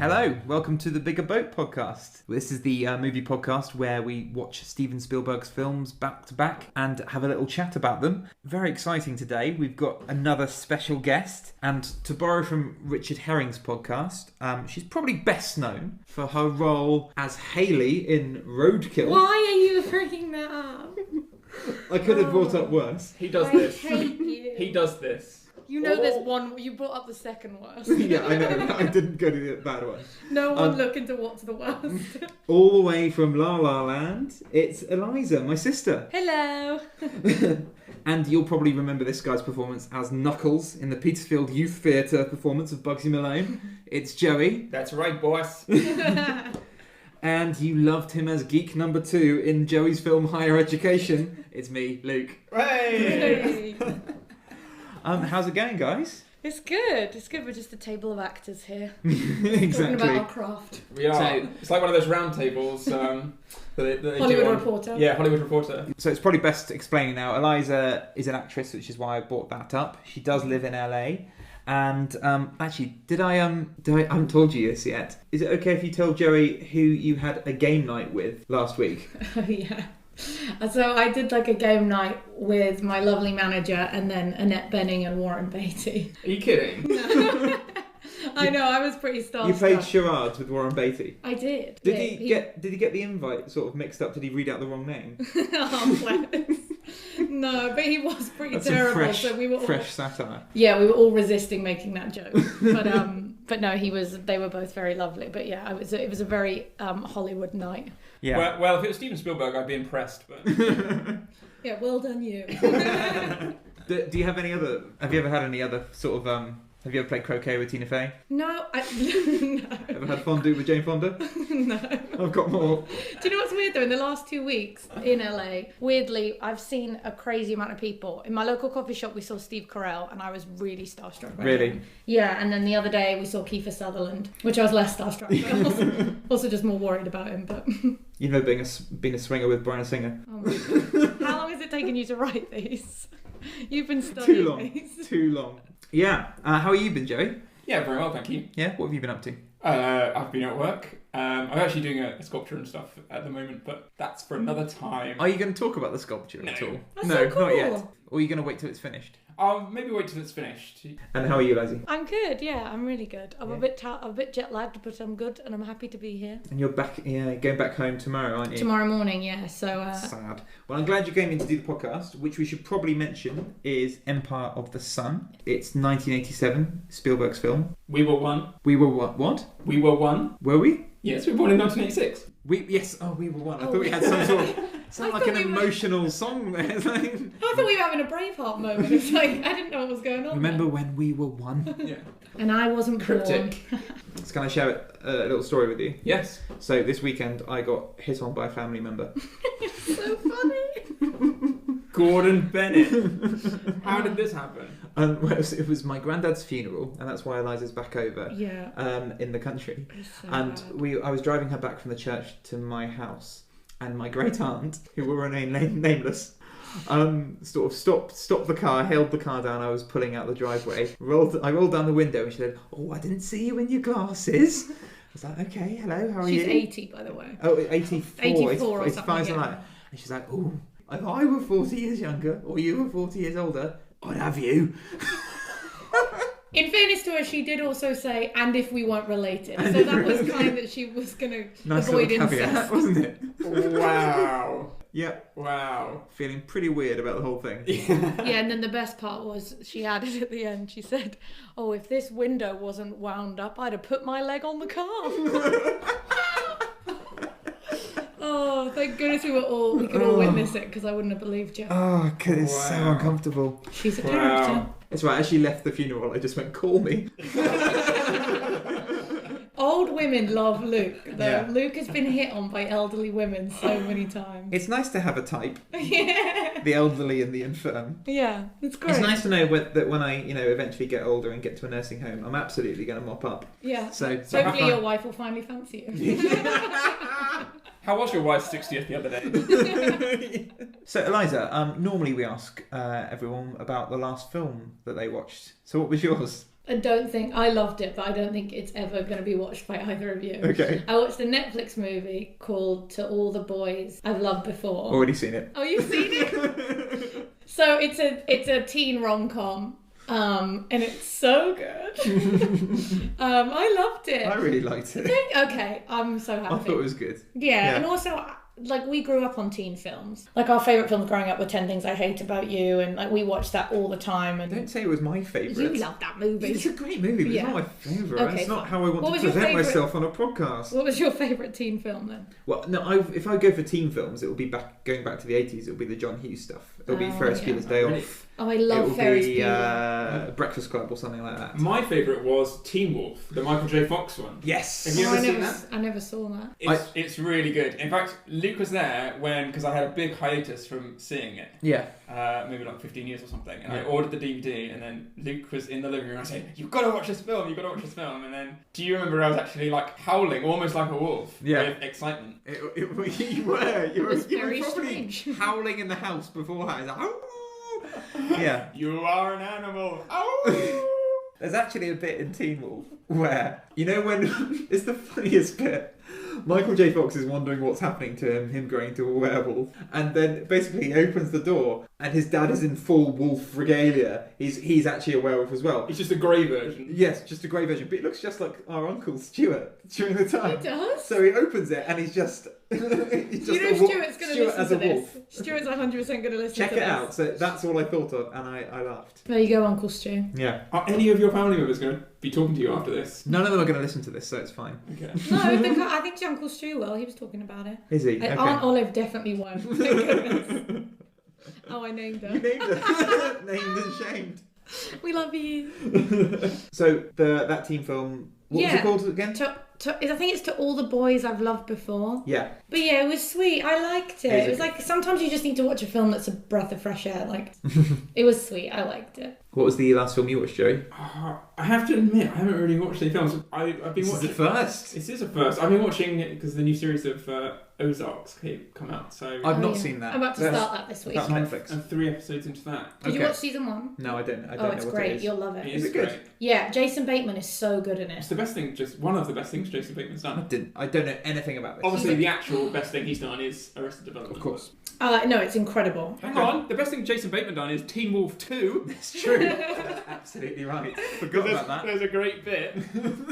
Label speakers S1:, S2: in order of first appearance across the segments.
S1: Hello, welcome to the Bigger Boat podcast. This is the movie podcast where we watch Steven Spielberg's films back to back and have a little chat about them. Very exciting today. We've got another special guest, and to borrow from Richard Herring's podcast, she's probably best known for her role as Hayley in Roadkill.
S2: Why are you bringing that up?
S1: I could have brought up worse.
S3: He does
S2: I
S3: this.
S2: hate you.
S3: He does this.
S2: You know there's one, you brought up the second worst.
S1: Yeah, I know. I didn't go to the bad one.
S2: No one look into what's the worst.
S1: All the way from La La Land, it's Eliza, my sister.
S2: Hello.
S1: And you'll probably remember this guy's performance as Knuckles in the Petersfield Youth Theatre performance of Bugsy Malone. It's Joey.
S3: That's right, boss.
S1: And you loved him as Geek Number 2 in Joey's film Higher Education. It's me, Luke.
S3: Hey!
S1: How's it going, guys?
S2: It's good. It's good. We're just a table of actors here.
S1: Exactly.
S2: Talking about our craft.
S3: We are.
S1: So-
S3: It's like one of those round tables that they
S2: Hollywood
S3: do on...
S2: Reporter.
S3: Yeah, Hollywood Reporter.
S1: So it's probably best explaining now. Eliza is an actress, which is why I brought that up. She does live in LA. And actually, I haven't told you this yet. Is it okay if you tell Joey who you had a game night with last week?
S2: Oh, yeah. So I did like a game night with my lovely manager and then Annette Bening and Warren Beatty.
S3: Are you kidding?
S2: No. I know, I was pretty starstruck.
S1: You played charades with Warren Beatty.
S2: I did.
S1: Did
S2: Yeah,
S1: he get the invite sort of mixed up? Did he read out the wrong name?
S2: Oh, bless. No, but he was pretty
S1: That's
S2: terrible.
S1: fresh,
S2: So we were all,
S1: fresh satire.
S2: yeah, we were all resisting making that joke. But no, they were both very lovely. But yeah, it was a very Hollywood night.
S1: Yeah.
S3: Well, if it was Steven Spielberg, I'd be impressed. But
S2: Yeah, well done you.
S1: Do you have any other? Have you ever had any other sort of? Have you ever played croquet with Tina Fey?
S2: No, no.
S1: Ever had fondue with Jane Fonda?
S2: No.
S1: I've got more.
S2: Do you know what's weird though? In the last 2 weeks in LA, weirdly, I've seen a crazy amount of people. In my local coffee shop, we saw Steve Carell, and I was really starstruck by
S1: Really?
S2: him. Yeah, and then the other day we saw Kiefer Sutherland, which I was less starstruck, but also just more worried about him. But
S1: You've never been a swinger with Brian Singer?
S2: oh my God. How long has it taken you to write these? You've been studying these.
S1: Too long. Yeah. How have you been, Joey?
S3: yeah, very well, thank you.
S1: Yeah. What have you been up to?
S3: I've been at work. I'm actually doing a sculpture and stuff at the moment, but that's for another time.
S1: Are you going to talk about the sculpture
S3: No.
S1: at all?
S2: That's
S1: No,
S2: so cool.
S1: not yet. Or are you going to wait till it's finished?
S3: I'll maybe wait till it's finished.
S1: And how are you, Lizzie?
S2: I'm good, yeah, I'm really good. I'm
S1: Yeah.
S2: a bit jet lagged, but I'm good and I'm happy to be here.
S1: And you're back, going back home tomorrow, aren't you?
S2: Tomorrow morning, yeah, so...
S1: Sad. Well, I'm glad you came in to do the podcast, which we should probably mention is Empire of the Sun. It's 1987, Spielberg's film.
S3: We were one.
S1: We were what?
S3: We were one.
S1: Were we?
S3: Yes, we were born in 1986.
S1: Yes. Oh, we were one. I
S2: Oh.
S1: thought we had some sort of... Sound
S2: I
S1: like an
S2: thought we were-
S1: emotional song there. It's like-
S2: I thought we were having a Braveheart moment. It's like, I didn't know what was going on.
S1: Remember when we were one?
S3: Yeah.
S2: And I wasn't
S3: Cryptic.
S2: born.
S1: Can I share a little story with you?
S3: Yes.
S1: So this weekend I got hit on by a family member.
S2: So funny.
S3: Gordon Bennett. How did this happen?
S1: Well, it was my granddad's funeral, and that's why Eliza's back over
S2: Yeah.
S1: in the country.
S2: It's so
S1: And
S2: bad.
S1: I was driving her back from the church to my house, and my great aunt, who will remain nameless, sort of stopped the car, held the car down. I was pulling out the driveway. I rolled down the window, and she said, "Oh, I didn't see you in your glasses." I was like, "Okay, hello, how are you?"
S2: She's 80, by the way.
S1: Oh, 84.
S2: 84 or
S1: 85,
S2: something,
S1: something
S2: yeah.
S1: like that. And she's like, "Oh, if I were 40 years younger, or you were 40 years older, I'd have you."
S2: In fairness to her, she did also say, and if we weren't related. So that was kind that she was going to
S1: Nice
S2: avoid
S1: little caveat,
S2: incest.
S1: wasn't it?
S3: Wow.
S1: Yep.
S3: Wow.
S1: Feeling pretty weird about the whole thing.
S2: Yeah, and then the best part was she added at the end, she said, "Oh, if this window wasn't wound up, I'd have put my leg on the car." Oh, thank goodness we could all witness it, because I wouldn't have believed you.
S1: Oh, God, it's so
S3: Wow.
S1: uncomfortable.
S2: She's a
S3: Wow.
S2: character.
S1: It's right, as she left the funeral, I just went, "Call me."
S2: Old women love Luke, though.
S1: Yeah.
S2: Luke has been hit on by elderly women so many times.
S1: It's nice to have a type,
S2: Yeah.
S1: the elderly and the infirm.
S2: Yeah, it's great.
S1: It's nice to know that when I, eventually get older and get to a nursing home, I'm absolutely going to mop up.
S2: Yeah.
S1: So
S2: Hopefully your wife will finally fancy you.
S3: How was your wife's 60th the other day?
S1: So Eliza, normally we ask everyone about the last film that they watched. So what was yours?
S2: I loved it, but I don't think it's ever going to be watched by either of you.
S1: Okay.
S2: I watched a Netflix movie called To All the Boys I've Loved Before.
S1: Already seen it.
S2: Oh, you've seen it? So it's a teen rom-com. And it's so good. I loved it.
S1: I really liked it.
S2: Okay, I'm so happy.
S1: I thought it was good.
S2: Yeah, and also, like, we grew up on teen films. Like, our favourite films growing up were 10 Things I Hate About You, and, like, we watched that all the time. And
S1: Don't say it was my favourite.
S2: you loved that movie.
S1: It's a great movie, but it's not my favourite.
S2: Okay,
S1: It's not
S2: fine.
S1: how I want
S2: What
S1: to
S2: was your
S1: present
S2: favourite-
S1: myself on a podcast.
S2: What was your favourite teen film, then?
S1: Well, no, if I go for teen films, it will be going back to the 80s, it'll be the John Hughes stuff. It'll be Ferris Bueller's Day
S3: Really?
S1: Off.
S2: Oh, I love Ferris
S1: It will be
S2: Bueller.
S1: Breakfast Club or something like that.
S3: My favourite was Teen Wolf, the Michael J. Fox one.
S1: Yes!
S3: Have you ever seen that?
S2: I never saw that.
S3: It's really good. In fact, Luke was there because I had a big hiatus from seeing it.
S1: Yeah.
S3: Maybe like 15 years or something. And I ordered the DVD, and then Luke was in the living room. I said, "You've got to watch this film. You've got to watch this film." And then, do you remember I was actually like howling, almost like a wolf, with excitement?
S1: You were. You
S2: was
S1: were
S2: very
S1: probably
S2: strange.
S1: howling in the house beforehand. Like, "Ow!" Yeah.
S3: You are an animal. Ow!
S1: There's actually a bit in Teen Wolf where, you know, when it's the funniest bit. Michael J. Fox is wondering what's happening to him growing into a werewolf, and then basically he opens the door and his dad is in full wolf regalia. He's actually a werewolf as well.
S3: It's just a grey version.
S1: Yes, just a grey version, but it looks just like our uncle Stuart during the time.
S2: It does?
S1: So he opens it and he's just
S2: You know Stuart's going to listen
S1: as
S2: to
S1: a
S2: this.
S1: wolf.
S2: Stuart's 100% going to listen
S1: Check
S2: to
S1: it
S2: this.
S1: out. So that's all I thought of, and I laughed.
S2: There you go, Uncle Stu.
S1: Yeah.
S3: Are any of your family members going to be talking to you after this?
S1: None of them are going to listen to this, so it's fine.
S3: Okay.
S2: No, I think Uncle Stu will. He was talking about it.
S1: Is he?
S2: And
S1: Okay.
S2: Aunt Olive definitely won't. Thank goodness. Oh, I named her.
S1: You named her. Named and shamed.
S2: We love you.
S1: So that teen film, what was it called again?
S2: I think it's To All the Boys I've Loved Before.
S1: Yeah.
S2: But yeah, it was sweet. I liked it. It was like, sometimes you just need to watch a film that's a breath of fresh air. Like, it was sweet. I liked it.
S1: What was the last film you watched, Joey?
S3: I have to admit, I haven't really watched any films. I've been
S1: This
S3: watching.
S1: is the first.
S3: This is a first. I've been watching it because the new series of Ozarks come out. So
S1: I've not seen that.
S2: I'm about to
S1: That's-
S2: start that this week.
S1: That's Netflix.
S3: I'm 3 episodes into that.
S2: Did you
S1: Okay.
S2: watch season 1?
S1: No, I don't
S2: Oh,
S1: know
S2: it's
S1: what
S2: great.
S1: it is.
S2: You'll love
S3: It
S2: it.
S3: is
S1: it good?
S3: great.
S2: Yeah, Jason Bateman is so good in
S3: It's
S2: it.
S3: the best thing, just one of the best things Jason Bateman's
S1: I
S3: done.
S1: don't know anything about this.
S3: Obviously, the actual best thing he's done is Arrested Development.
S1: Of course.
S2: No, it's incredible.
S3: Hang on, the best thing Jason Bateman done is Teen Wolf 2.
S1: It's true. That's absolutely right. Forgot about that.
S3: There's a great bit.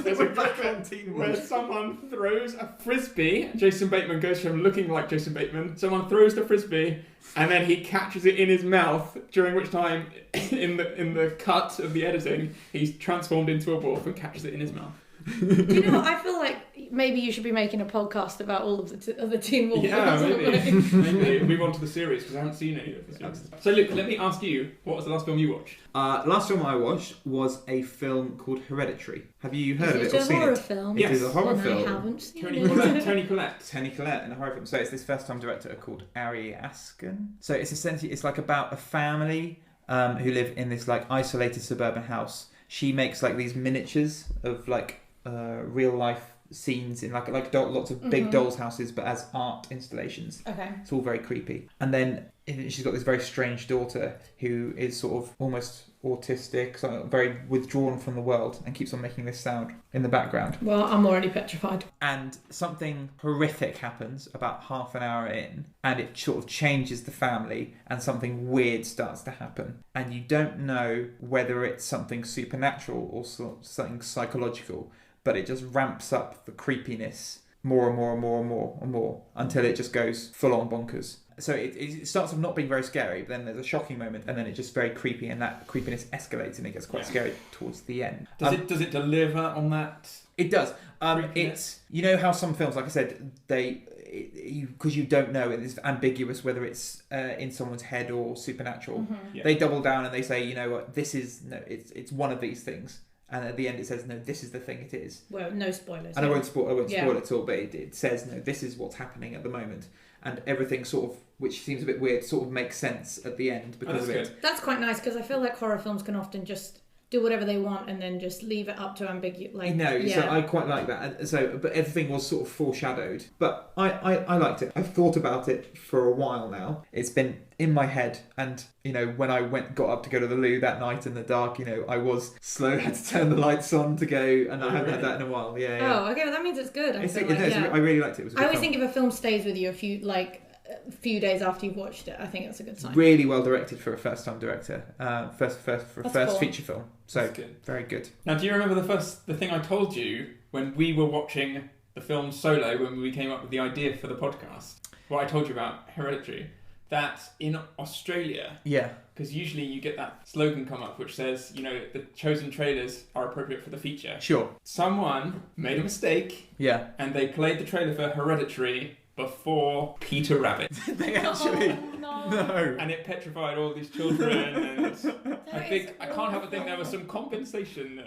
S3: There's a
S1: We're back
S3: great
S1: on
S3: bit
S1: Teen
S3: where
S1: Wolf.
S3: someone throws a frisbee. Jason Bateman goes from looking like Jason Bateman. Someone throws the frisbee, and then he catches it in his mouth. During which time, in the cut of the editing, he's transformed into a wolf and catches it in his mouth.
S2: Do you know what? I feel like maybe you should be making a podcast about all of the Teen Wolf
S3: Yeah,
S2: films.
S3: maybe. Move on to the series because I haven't seen any of the series. So, Luke, let me ask you, what was the last film you watched?
S1: Last film I watched was a film called Hereditary. Have you heard of it
S2: Is
S1: or
S2: it a
S1: seen
S2: horror
S1: it?
S2: film?
S1: It is a horror
S2: And
S1: film.
S2: I haven't seen
S3: Tony
S2: it.
S3: Collette. Tony Collette.
S1: Tony Collette in a horror film. So it's this first-time director called Ari Asken. So it's essentially like about a family who live in this like isolated suburban house. She makes like these miniatures of like real life scenes in like lots of big dolls' houses, but as art installations.
S2: Okay.
S1: It's all very creepy. And then she's got this very strange daughter who is sort of almost autistic, so very withdrawn from the world, and keeps on making this sound in the background.
S2: Well, I'm already petrified.
S1: And something horrific happens about half an hour in, and it sort of changes the family, and something weird starts to happen. And you don't know whether it's something supernatural or something psychological, but it just ramps up the creepiness more and more and more and more and more until it just goes full on bonkers. So it starts off not being very scary, but then there's a shocking moment, and then it's just very creepy, and that creepiness escalates, and it gets quite scary towards the end.
S3: Does it deliver on that?
S1: It does.
S3: Creepiness?
S1: It's, you know how some films, like I said, because you don't know, it's ambiguous whether it's in someone's head or supernatural.
S2: Mm-hmm.
S3: Yeah.
S1: They double down and they say, you know what, it's one of these things. And at the end it says, no, this is the thing it is.
S2: Well, no spoilers.
S1: And I won't spoil it
S2: Yeah.
S1: at all, but it says, no, this is what's happening at the moment. And everything sort of, which seems a bit weird, sort of makes sense at the end because
S3: that's
S1: of it.
S3: good.
S2: That's quite nice because I feel like horror films can often just do whatever they want and then just leave it up to ambiguous. Like,
S1: No,
S2: yeah.
S1: so I quite like that. And so, but everything was sort of foreshadowed. But I liked it. I've thought about it for a while now. It's been in my head, and when I got up to go to the loo that night in the dark, I was slow, had to turn the lights on to go, and I haven't had that in a while. Yeah.
S2: Oh, okay, well that means it's good. I
S1: really liked it. It was a good
S2: I always
S1: film.
S2: think if a film stays with you a few days after you've watched it, I think that's a good sign.
S1: Really well directed for a first-time director. First
S2: cool.
S1: feature film. So
S3: That's good.
S1: Very good.
S3: Now, do you remember the thing I told you when we were watching the film Solo, when we came up with the idea for the podcast? What I told you about Hereditary? That in Australia,
S1: Yeah.
S3: because usually you get that slogan come up which says, the chosen trailers are appropriate for the feature.
S1: Sure.
S3: Someone made a mistake
S1: Yeah.
S3: and they played the trailer for Hereditary before Peter Rabbit.
S1: They actually.
S2: Oh,
S1: No.
S3: And it petrified all these children, and I
S2: is
S3: can't help but think there was some compensation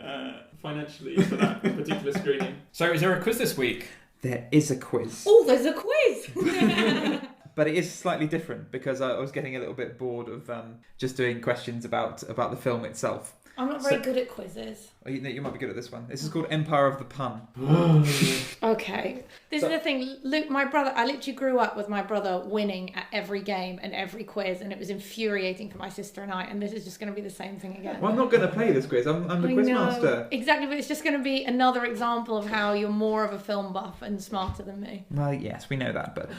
S3: financially for that particular screening. So is there a quiz this week?
S1: There is a quiz.
S2: Oh, there's a quiz!
S1: But it is slightly different because I was getting a little bit bored of just doing questions about the film itself.
S2: I'm not very good at quizzes.
S1: Oh, you might be good at this one. This is called Empire of the Pun.
S2: Okay. This is the thing. Luke, my brother, I literally grew up with my brother winning at every game and every quiz, and it was infuriating for my sister and I, and this is just going to be the same thing again.
S1: Well, I'm not going to play this quiz. I'm the quiz master.
S2: Exactly, but it's just going to be another example of how you're more of a film buff and smarter than me.
S1: Well, yes, we know that, but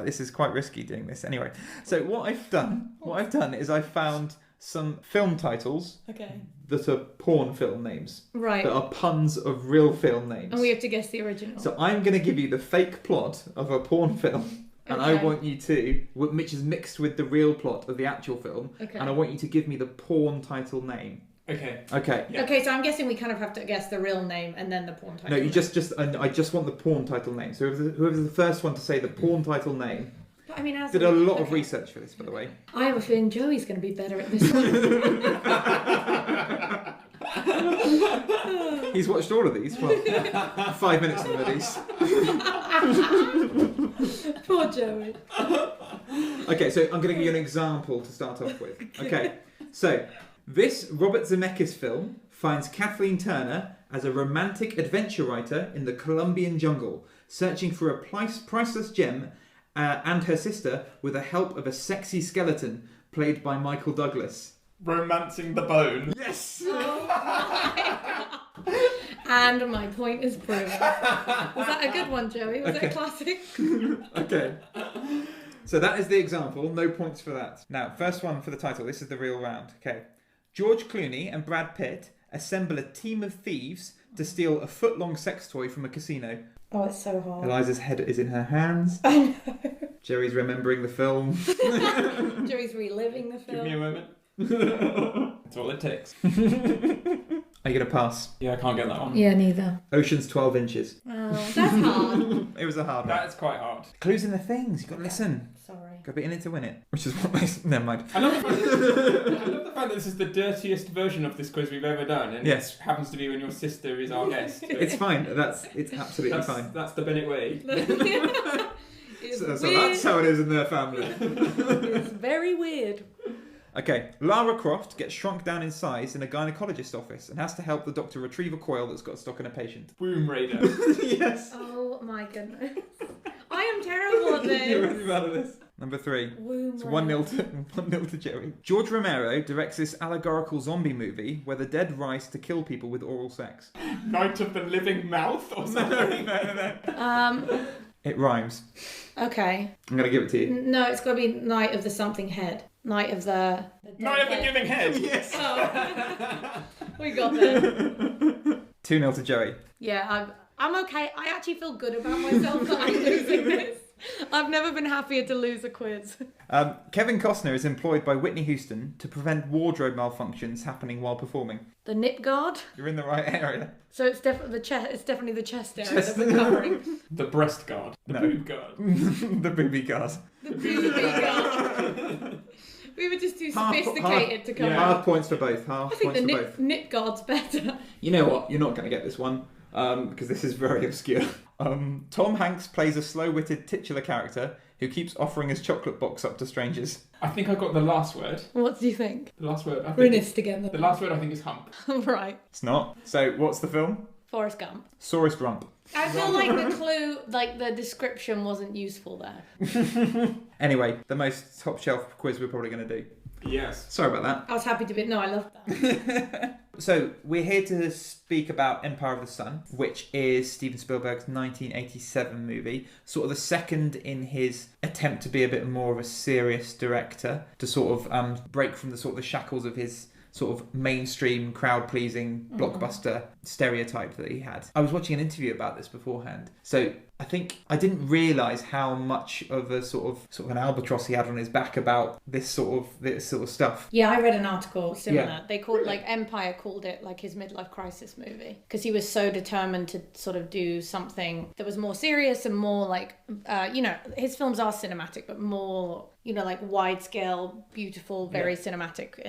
S1: this is quite risky doing this. Anyway, so what I've done is I found some film titles
S2: Okay.
S1: that are porn film names.
S2: Right.
S1: That are puns of real film names.
S2: And we have to guess the original.
S1: So I'm going to give you the fake plot of a porn film. And I want you to, which is mixed with the real plot of the actual film.
S2: Okay.
S1: And I want you to give me the porn title name.
S3: Okay.
S1: Okay.
S3: Yeah.
S2: Okay, so I'm guessing we kind of have to guess the real name and then the porn title.
S1: No, you I just want the porn title name. So whoever's the first one to say the porn title name.
S2: But, I mean,
S1: Did a lot of research for this, by the way.
S2: I have a feeling Joey's going to be better at this one.
S1: He's watched all of these. Well, 5 minutes of these.
S2: Poor Joey.
S1: Okay, so I'm going to give you an example to start off with. Okay, so this Robert Zemeckis film finds Kathleen Turner as a romantic adventure writer in the Colombian jungle, searching for a priceless gem and her sister with the help of a sexy skeleton played by Michael Douglas.
S3: Romancing the Bone.
S1: Yes!
S2: And my point is proven. Was that a good one, Joey? Was it a classic?
S1: Okay. So that is the example. No points for that. Now, first one for the title. This is the real round. Okay. George Clooney and Brad Pitt assemble a team of thieves to steal a foot-long sex toy from a casino.
S2: Oh, it's so hard.
S1: Eliza's head is in her hands.
S2: I know.
S1: Jerry's remembering the film.
S2: Joey's reliving the film.
S3: Give me a moment. That's all it takes.
S1: Are you going to pass?
S3: Yeah, I can't get that one.
S2: Yeah, neither.
S1: Ocean's 12 inches.
S2: Oh, that's hard.
S1: It was a hard one.
S3: That's quite hard.
S1: Clues in the things. You've got to listen.
S2: Sorry.
S1: Got to be in it to win it. Which is what makes... Never mind.
S3: I love the fact that this is the dirtiest version of this quiz we've ever done, and
S1: Yes.
S3: it happens to be when your sister is our guest.
S1: It's fine. It's absolutely fine.
S3: That's the Bennett way.
S2: It's
S1: So
S2: weird.
S1: that's how it is in their family.
S2: It's very weird.
S1: Okay, Lara Croft gets shrunk down in size in a gynecologist's office and has to help the doctor retrieve a coil that's got stuck in a patient.
S3: Womb Raider.
S1: Yes.
S2: Oh my goodness. I am terrible at
S1: You're
S2: this.
S1: really bad at this. Number 3.
S2: Womb
S1: It's
S2: rape.
S1: 1-0 to Jerry. George Romero directs this allegorical zombie movie where the dead rise to kill people with oral sex.
S3: Night of the Living Mouth or something.
S2: No.
S1: It rhymes.
S2: Okay.
S1: I'm going to give it to you.
S2: No, it's got to be Night of the something head. Night of the
S3: Night of the
S2: head.
S3: Giving Head.
S1: Yes.
S2: Oh. We got there.
S1: 2-0 to Jerry.
S2: Yeah, I'm okay. I actually feel good about myself that I'm losing this. I've never been happier to lose a quiz.
S1: Kevin Costner is employed by Whitney Houston to prevent wardrobe malfunctions happening while performing.
S2: The nip guard.
S1: You're in the right area.
S2: So it's definitely the chest. It's definitely the chest area that we're covering.
S3: The breast guard. The
S1: No.
S3: boob guard.
S1: The booby guard.
S2: The booby guard. We were just too sophisticated to cover.
S3: yeah.
S1: Half points for both. Half
S2: I think
S1: points
S2: the
S1: for both.
S2: nip guard's better.
S1: You know what? You're not going to get this one because this is very obscure. Tom Hanks plays a slow-witted titular character who keeps offering his chocolate box up to strangers.
S3: I think I got the last word.
S2: What do you think?
S3: The last word. I
S2: We're in
S3: think
S2: this together.
S3: the last word I think is hump.
S2: Right.
S1: It's not. So what's the film?
S2: Forrest Gump.
S1: Sorest Rump.
S2: I feel like the clue, like the description wasn't useful there.
S1: Anyway, the most top shelf quiz we're probably going to do.
S3: Yes.
S1: Sorry about that.
S2: I was happy to be... No, I loved that.
S1: So, we're here to speak about Empire of the Sun, which is Steven Spielberg's 1987 movie. Sort of the second in his attempt to be a bit more of a serious director, to sort of break from the sort of the shackles of his sort of mainstream, crowd-pleasing blockbuster stereotype that he had. I was watching an interview about this beforehand. So I think I didn't realise how much of a sort of an albatross he had on his back about this sort of stuff.
S2: Yeah, I read an article similar.
S1: Yeah.
S2: They called Empire called it like his midlife crisis movie because he was so determined to sort of do something that was more serious and more like his films are cinematic but more like wide scale, beautiful, very cinematic,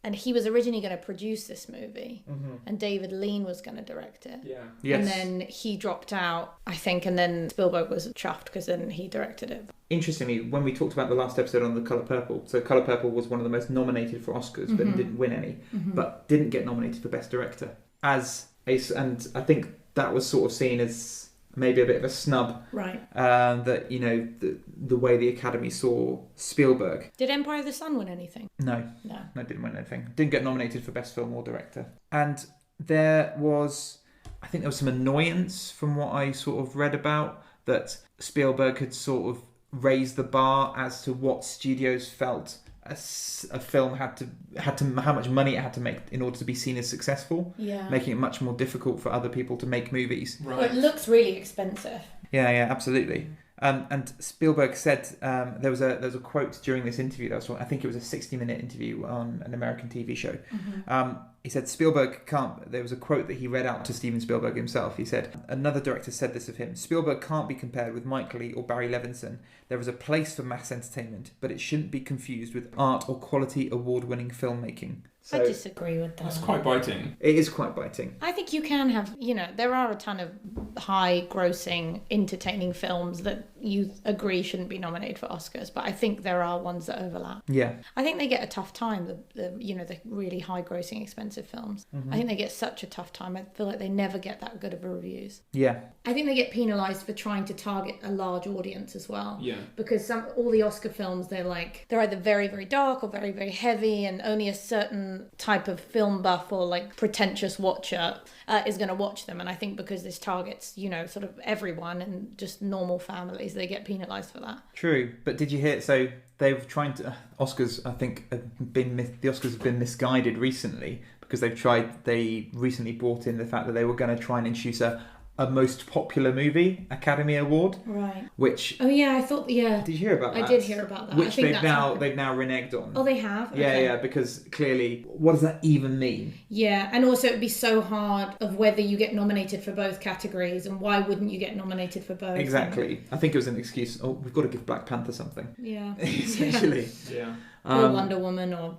S2: and he was originally going to produce this movie, and David Lean was going to direct it.
S3: Yeah.
S1: Yes.
S2: And then he dropped out, I think, and then Spielberg was chuffed because then he directed it.
S1: Interestingly, when we talked about the last episode on The Colour Purple, so Colour Purple was one of the most nominated for Oscars, but didn't win any, but didn't get nominated for Best Director. And I think that was sort of seen as maybe a bit of a snub,
S2: Right.
S1: that the way the Academy saw Spielberg.
S2: Did Empire of the Sun win anything?
S1: No, didn't win anything. Didn't get nominated for Best Film or Director. And there was some annoyance from what I sort of read about, that Spielberg had sort of raised the bar as to what studios felt a film had to how much money it had to make in order to be seen as successful.
S2: Yeah.
S1: Making it much more difficult for other people to make movies.
S3: Right.
S2: Well, it looks really expensive.
S1: Yeah, absolutely. And Spielberg said there was a quote during this interview that I think it was a 60-minute interview on an American TV show. He said Spielberg can't. There was a quote that he read out to Steven Spielberg himself. He said, another director said this of him: Spielberg can't be compared with Mike Leigh or Barry Levinson. There is a place for mass entertainment, but it shouldn't be confused with art or quality award-winning filmmaking.
S2: I
S1: So
S2: disagree with that.
S3: That's quite biting.
S1: it is quite biting.
S2: I think you can have, there are a ton of high grossing, entertaining films that you agree shouldn't be nominated for Oscars, but I think there are ones that overlap.
S1: Yeah.
S2: I think they get a tough time, the really high grossing, expensive films. I think they get such a tough time. I feel like they never get that good of reviews.
S1: Yeah.
S2: I think they get penalised for trying to target a large audience as well.
S3: Yeah.
S2: Because all the Oscar films, they're either very, very dark or very, very heavy, and only a certain type of film buff or like pretentious watcher is going to watch them. And I think because this targets, sort of everyone and just normal families, they get penalised for that.
S1: True. But did you hear? So they've trying to Oscars. I think the Oscars have been misguided recently because they recently brought in the fact that they were going to try and introduce a most popular movie Academy Award,
S2: right?
S1: Which
S2: did you
S1: hear about that?
S2: I did hear about that.
S1: Which
S2: I think
S1: they've now reneged on.
S2: Oh, they have?
S1: Yeah, because clearly, what does that even mean?
S2: Yeah, and also it'd be so hard of whether you get nominated for both categories, and why wouldn't you get nominated for both?
S1: Exactly. I think it was an excuse. Oh, we've got to give Black Panther something.
S2: Yeah.
S1: Essentially.
S3: Yeah.
S2: Or Wonder Woman, or...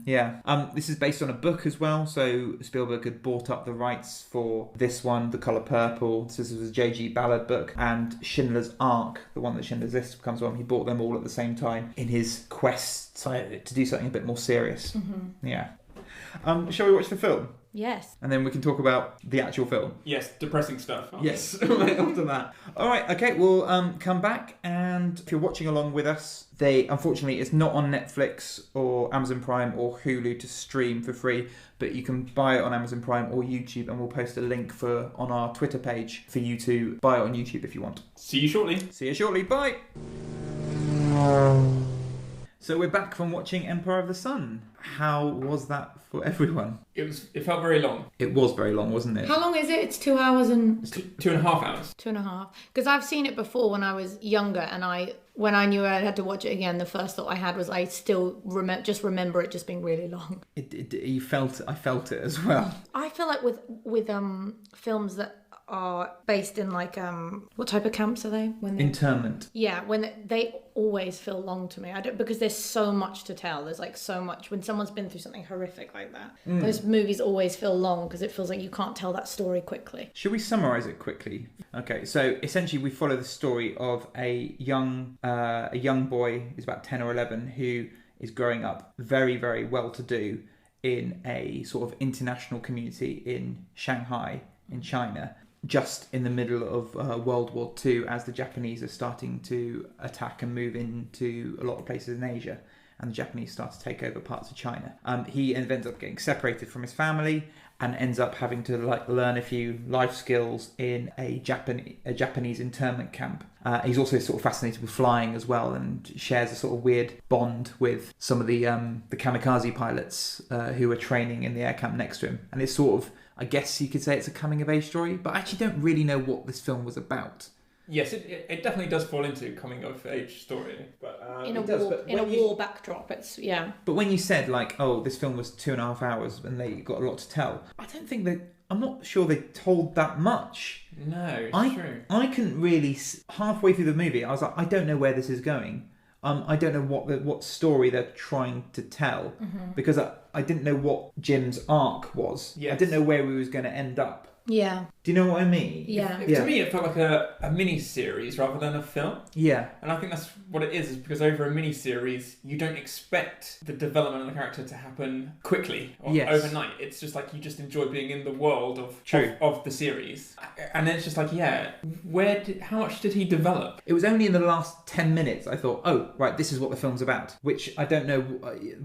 S1: Yeah. This is based on a book as well, so Spielberg had bought up the rights for this one, The Colour Purple. This was a J.G. Ballard book, and Schindler's Ark, the one that Schindler's List comes on. He bought them all at the same time in his quest to do something a bit more serious. Yeah. Shall we watch the film?
S2: Yes.
S1: And then we can talk about the actual film.
S3: Yes, depressing stuff.
S1: Yes, after that. All right, okay, we'll come back, and if you're watching along with us, unfortunately, it's not on Netflix or Amazon Prime or Hulu to stream for free, but you can buy it on Amazon Prime or YouTube, and we'll post a link on our Twitter page for you to buy it on YouTube if you want.
S3: See you shortly.
S1: See you shortly, bye! So we're back from watching Empire of the Sun. How was that for everyone?
S3: It felt very long.
S1: It was very long, wasn't it?
S2: How long is it? It's 2 hours and...
S3: It's 2.5 hours.
S2: 2.5. Because I've seen it before when I was younger, and when I knew I had to watch it again, the first thought I had was I still remember it just being really long.
S1: I felt it as well.
S2: I feel like with films that are based in like what type of camps are they? When they
S1: Internment.
S2: when they always feel long to me. I don't, because there's so much to tell. There's like so much when someone's been through something horrific like that. Those movies always feel long because it feels like you can't tell that story quickly.
S1: Should we summarise it quickly? Okay, so essentially we follow the story of a young boy, who's about 10 or 11, who is growing up very, very well-to-do in a sort of international community in Shanghai, in China, just in the middle of World War II, as the Japanese are starting to attack and move into a lot of places in Asia, and the Japanese start to take over parts of China. He ends up getting separated from his family and ends up having to learn a few life skills in a Japanese internment camp. He's also sort of fascinated with flying as well, and shares a sort of weird bond with some of the kamikaze pilots who are training in the air camp next to him. And it's sort of, I guess you could say it's a coming of age story, but I actually don't really know what this film was about.
S3: Yes, it definitely does fall into coming of age story, but
S2: in a war backdrop, it's
S1: But when you said this film was 2.5 hours and they got a lot to tell, I'm not sure they told that much.
S3: No, it's true.
S1: I couldn't really, halfway through the movie, I was like, I don't know where this is going. I don't know what story they're trying to tell, because I didn't know what Jim's arc was.
S3: Yes.
S1: I didn't know where we was going to end up.
S2: Yeah.
S1: Do you know what I mean?
S2: Yeah.
S3: To me, it felt like a mini-series rather than a film.
S1: Yeah.
S3: And I think that's what it is because over a mini-series, you don't expect the development of the character to happen quickly or overnight. It's just like you just enjoy being in the world of the series. And then it's just like, how much did he develop?
S1: It was only in the last 10 minutes I thought, oh, right, this is what the film's about. Which I don't know,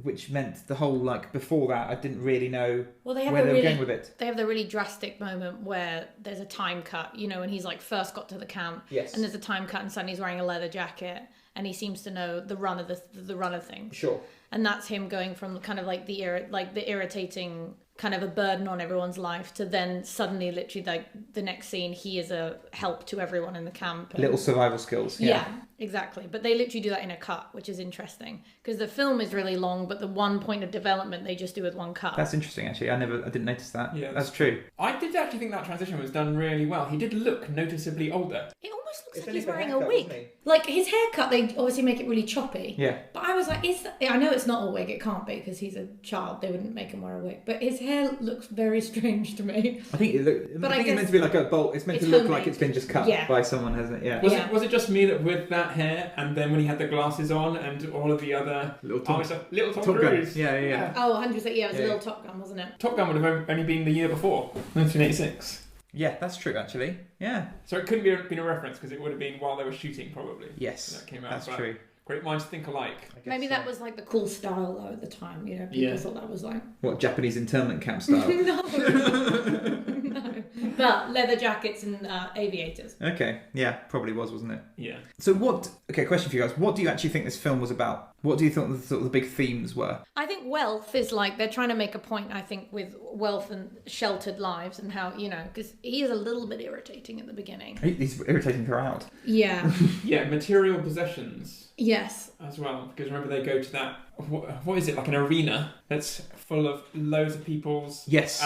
S1: which meant the whole, before that, I didn't really know where they were going with it.
S2: They have the really drastic moment where there's a time cut, and he's first got to the camp,
S1: yes,
S2: and there's a time cut, and suddenly he's wearing a leather jacket, and he seems to know the run of things.
S1: Sure.
S2: And that's him going from kind of the irritating kind of a burden on everyone's life to then suddenly literally the next scene he is a help to everyone in the camp.
S1: Little survival skills.
S2: Yeah, exactly. But they literally do that in a cut, which is interesting because the film is really long, but the one point of development they just do with one cut.
S1: That's interesting, actually. I didn't notice that.
S3: Yeah,
S1: that's true.
S3: I did actually think that transition was done really well. He did look noticeably older.
S2: It almost looks
S1: It's
S2: like he's
S1: only
S2: wearing
S1: the
S2: a
S1: haircut,
S2: wig. Like his haircut, they obviously make it really choppy.
S1: Yeah.
S2: But I was like, I know it's not a wig, it can't be because he's a child. They wouldn't make him wear a wig. But his hair looks very strange to me.
S1: I think it's meant to be like a bolt. It's meant to look like it's been just cut by someone, hasn't it? Yeah.
S3: Was it just me that with that hair and then when he had the glasses on and all of the other
S1: Little Tom
S3: Cruise?
S1: Yeah.
S2: Oh, 100%. Yeah, it was a little Top Gun, wasn't it?
S3: Top Gun would have only been the year before, 1986.
S1: Yeah, that's true, actually. Yeah.
S3: So it couldn't been a reference because it would have been while they were shooting, probably.
S1: Yes,
S3: that came out.
S1: that's true.
S3: Great minds think alike.
S2: Maybe that was the cool style though at the time. People thought that was
S1: what, Japanese internment camp style?
S2: No. But leather jackets and aviators.
S1: Okay, yeah, probably wasn't it?
S3: Yeah.
S1: So question for you guys. What do you actually think this film was about? What do you think the big themes were?
S2: I think wealth is they're trying to make a point, I think, with wealth and sheltered lives and how, because he is a little bit irritating at the beginning.
S1: He's irritating throughout.
S2: Yeah.
S3: Yeah, material possessions.
S2: Yes.
S3: As well, because remember they go to that, what is it, like an arena that's full of loads of people's...
S1: Yes.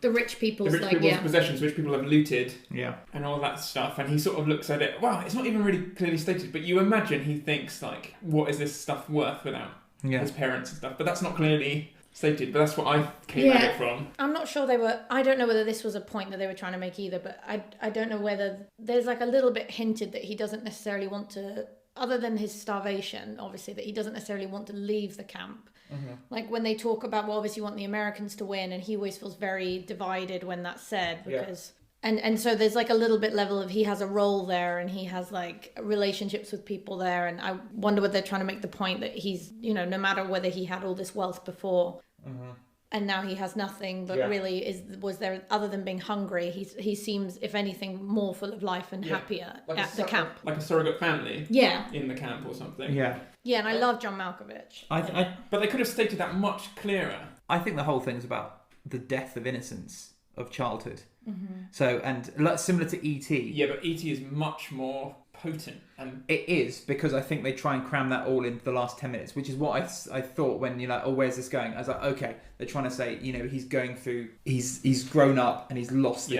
S2: The rich people's,
S3: possessions, which people have looted.
S1: Yeah.
S3: And all that stuff. And he sort of looks at it, it's not even really clearly stated, but you imagine he thinks, what is this stuff worth without his parents and stuff? But that's not clearly stated, but that's what I came at it from.
S2: I'm not sure I don't know whether this was a point that they were trying to make either, but I don't know whether there's a little bit hinted that he doesn't necessarily want to... Other than his starvation, obviously, that he doesn't necessarily want to leave the camp. Mm-hmm. When they talk about, obviously you want the Americans to win, and he always feels very divided when that's said, because... Yeah. And so there's a little bit level of he has a role there, and he has relationships with people there, and I wonder whether they're trying to make the point that he's, no matter whether he had all this wealth before... Mm-hmm. And now he has nothing, but really was there, other than being hungry, he seems, if anything, more full of life and happier at the camp.
S3: Like a surrogate family in the camp or something.
S1: Yeah. Yeah,
S2: and I love John Malkovich.
S3: But they could have stated that much clearer.
S1: I think the whole thing's about the death of innocence of childhood.
S2: Mm-hmm.
S1: So, and similar to E.T.
S3: Yeah, but E.T. is much more potent. And
S1: it is, because I think they try and cram that all into the last 10 minutes, which is what I thought when you're like, oh, where's this going? I was like, okay, they're trying to say, he's going through, he's grown up and he's lost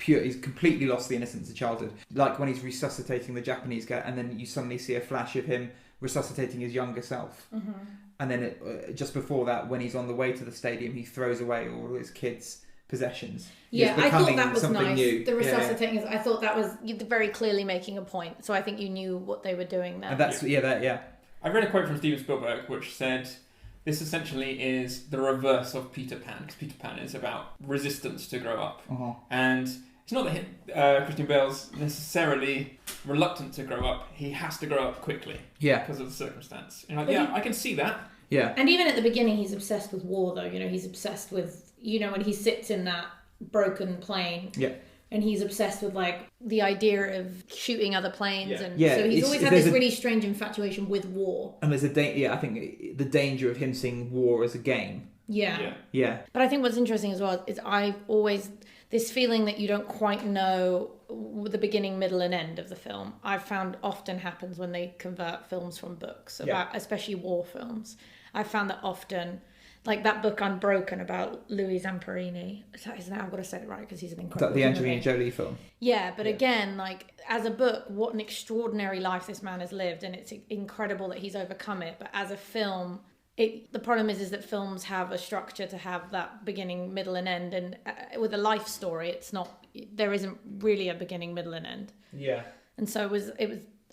S1: he's completely lost the innocence of childhood. Like when he's resuscitating the Japanese guy, and then you suddenly see a flash of him resuscitating his younger self.
S2: Mm-hmm.
S1: And then just before that, when he's on the way to the stadium, he throws away all his kids' possessions.
S2: Yeah, I thought that was nice.
S1: New.
S2: The resuscitating, I thought that was very clearly making a point. So I think you knew what they were doing there.
S1: And that's
S3: I read a quote from Steven Spielberg which said, this essentially is the reverse of Peter Pan, because Peter Pan is about resistance to grow up.
S1: Uh-huh.
S3: And it's not that Christian Bale's necessarily reluctant to grow up. He has to grow up quickly.
S1: Yeah.
S3: Because of the circumstance. And I can see that.
S1: Yeah.
S2: And even at the beginning, he's obsessed with war, though. He's obsessed with, when he sits in that broken plane.
S1: Yeah.
S2: And he's obsessed with, like, the idea of shooting other planes.
S3: Yeah.
S2: And
S1: yeah,
S2: so he's always had this really strange infatuation with war.
S1: And there's I think the danger of him seeing war as a game.
S2: Yeah.
S1: Yeah.
S2: But I think what's interesting as well is this feeling that you don't quite know the beginning, middle, and end of the film, I've found often happens when they convert films from books, especially war films. I've found that often, like that book Unbroken about Louis Zamperini. I've got to say it right because he's an incredible.
S1: The Angelina Jolie film.
S2: Yeah, but again, like as a book, what an extraordinary life this man has lived, and it's incredible that he's overcome it. But as a film, the problem is that films have a structure to have that beginning, middle, and end, and with a life story, there isn't really a beginning, middle, and end.
S1: Yeah.
S2: And so it was.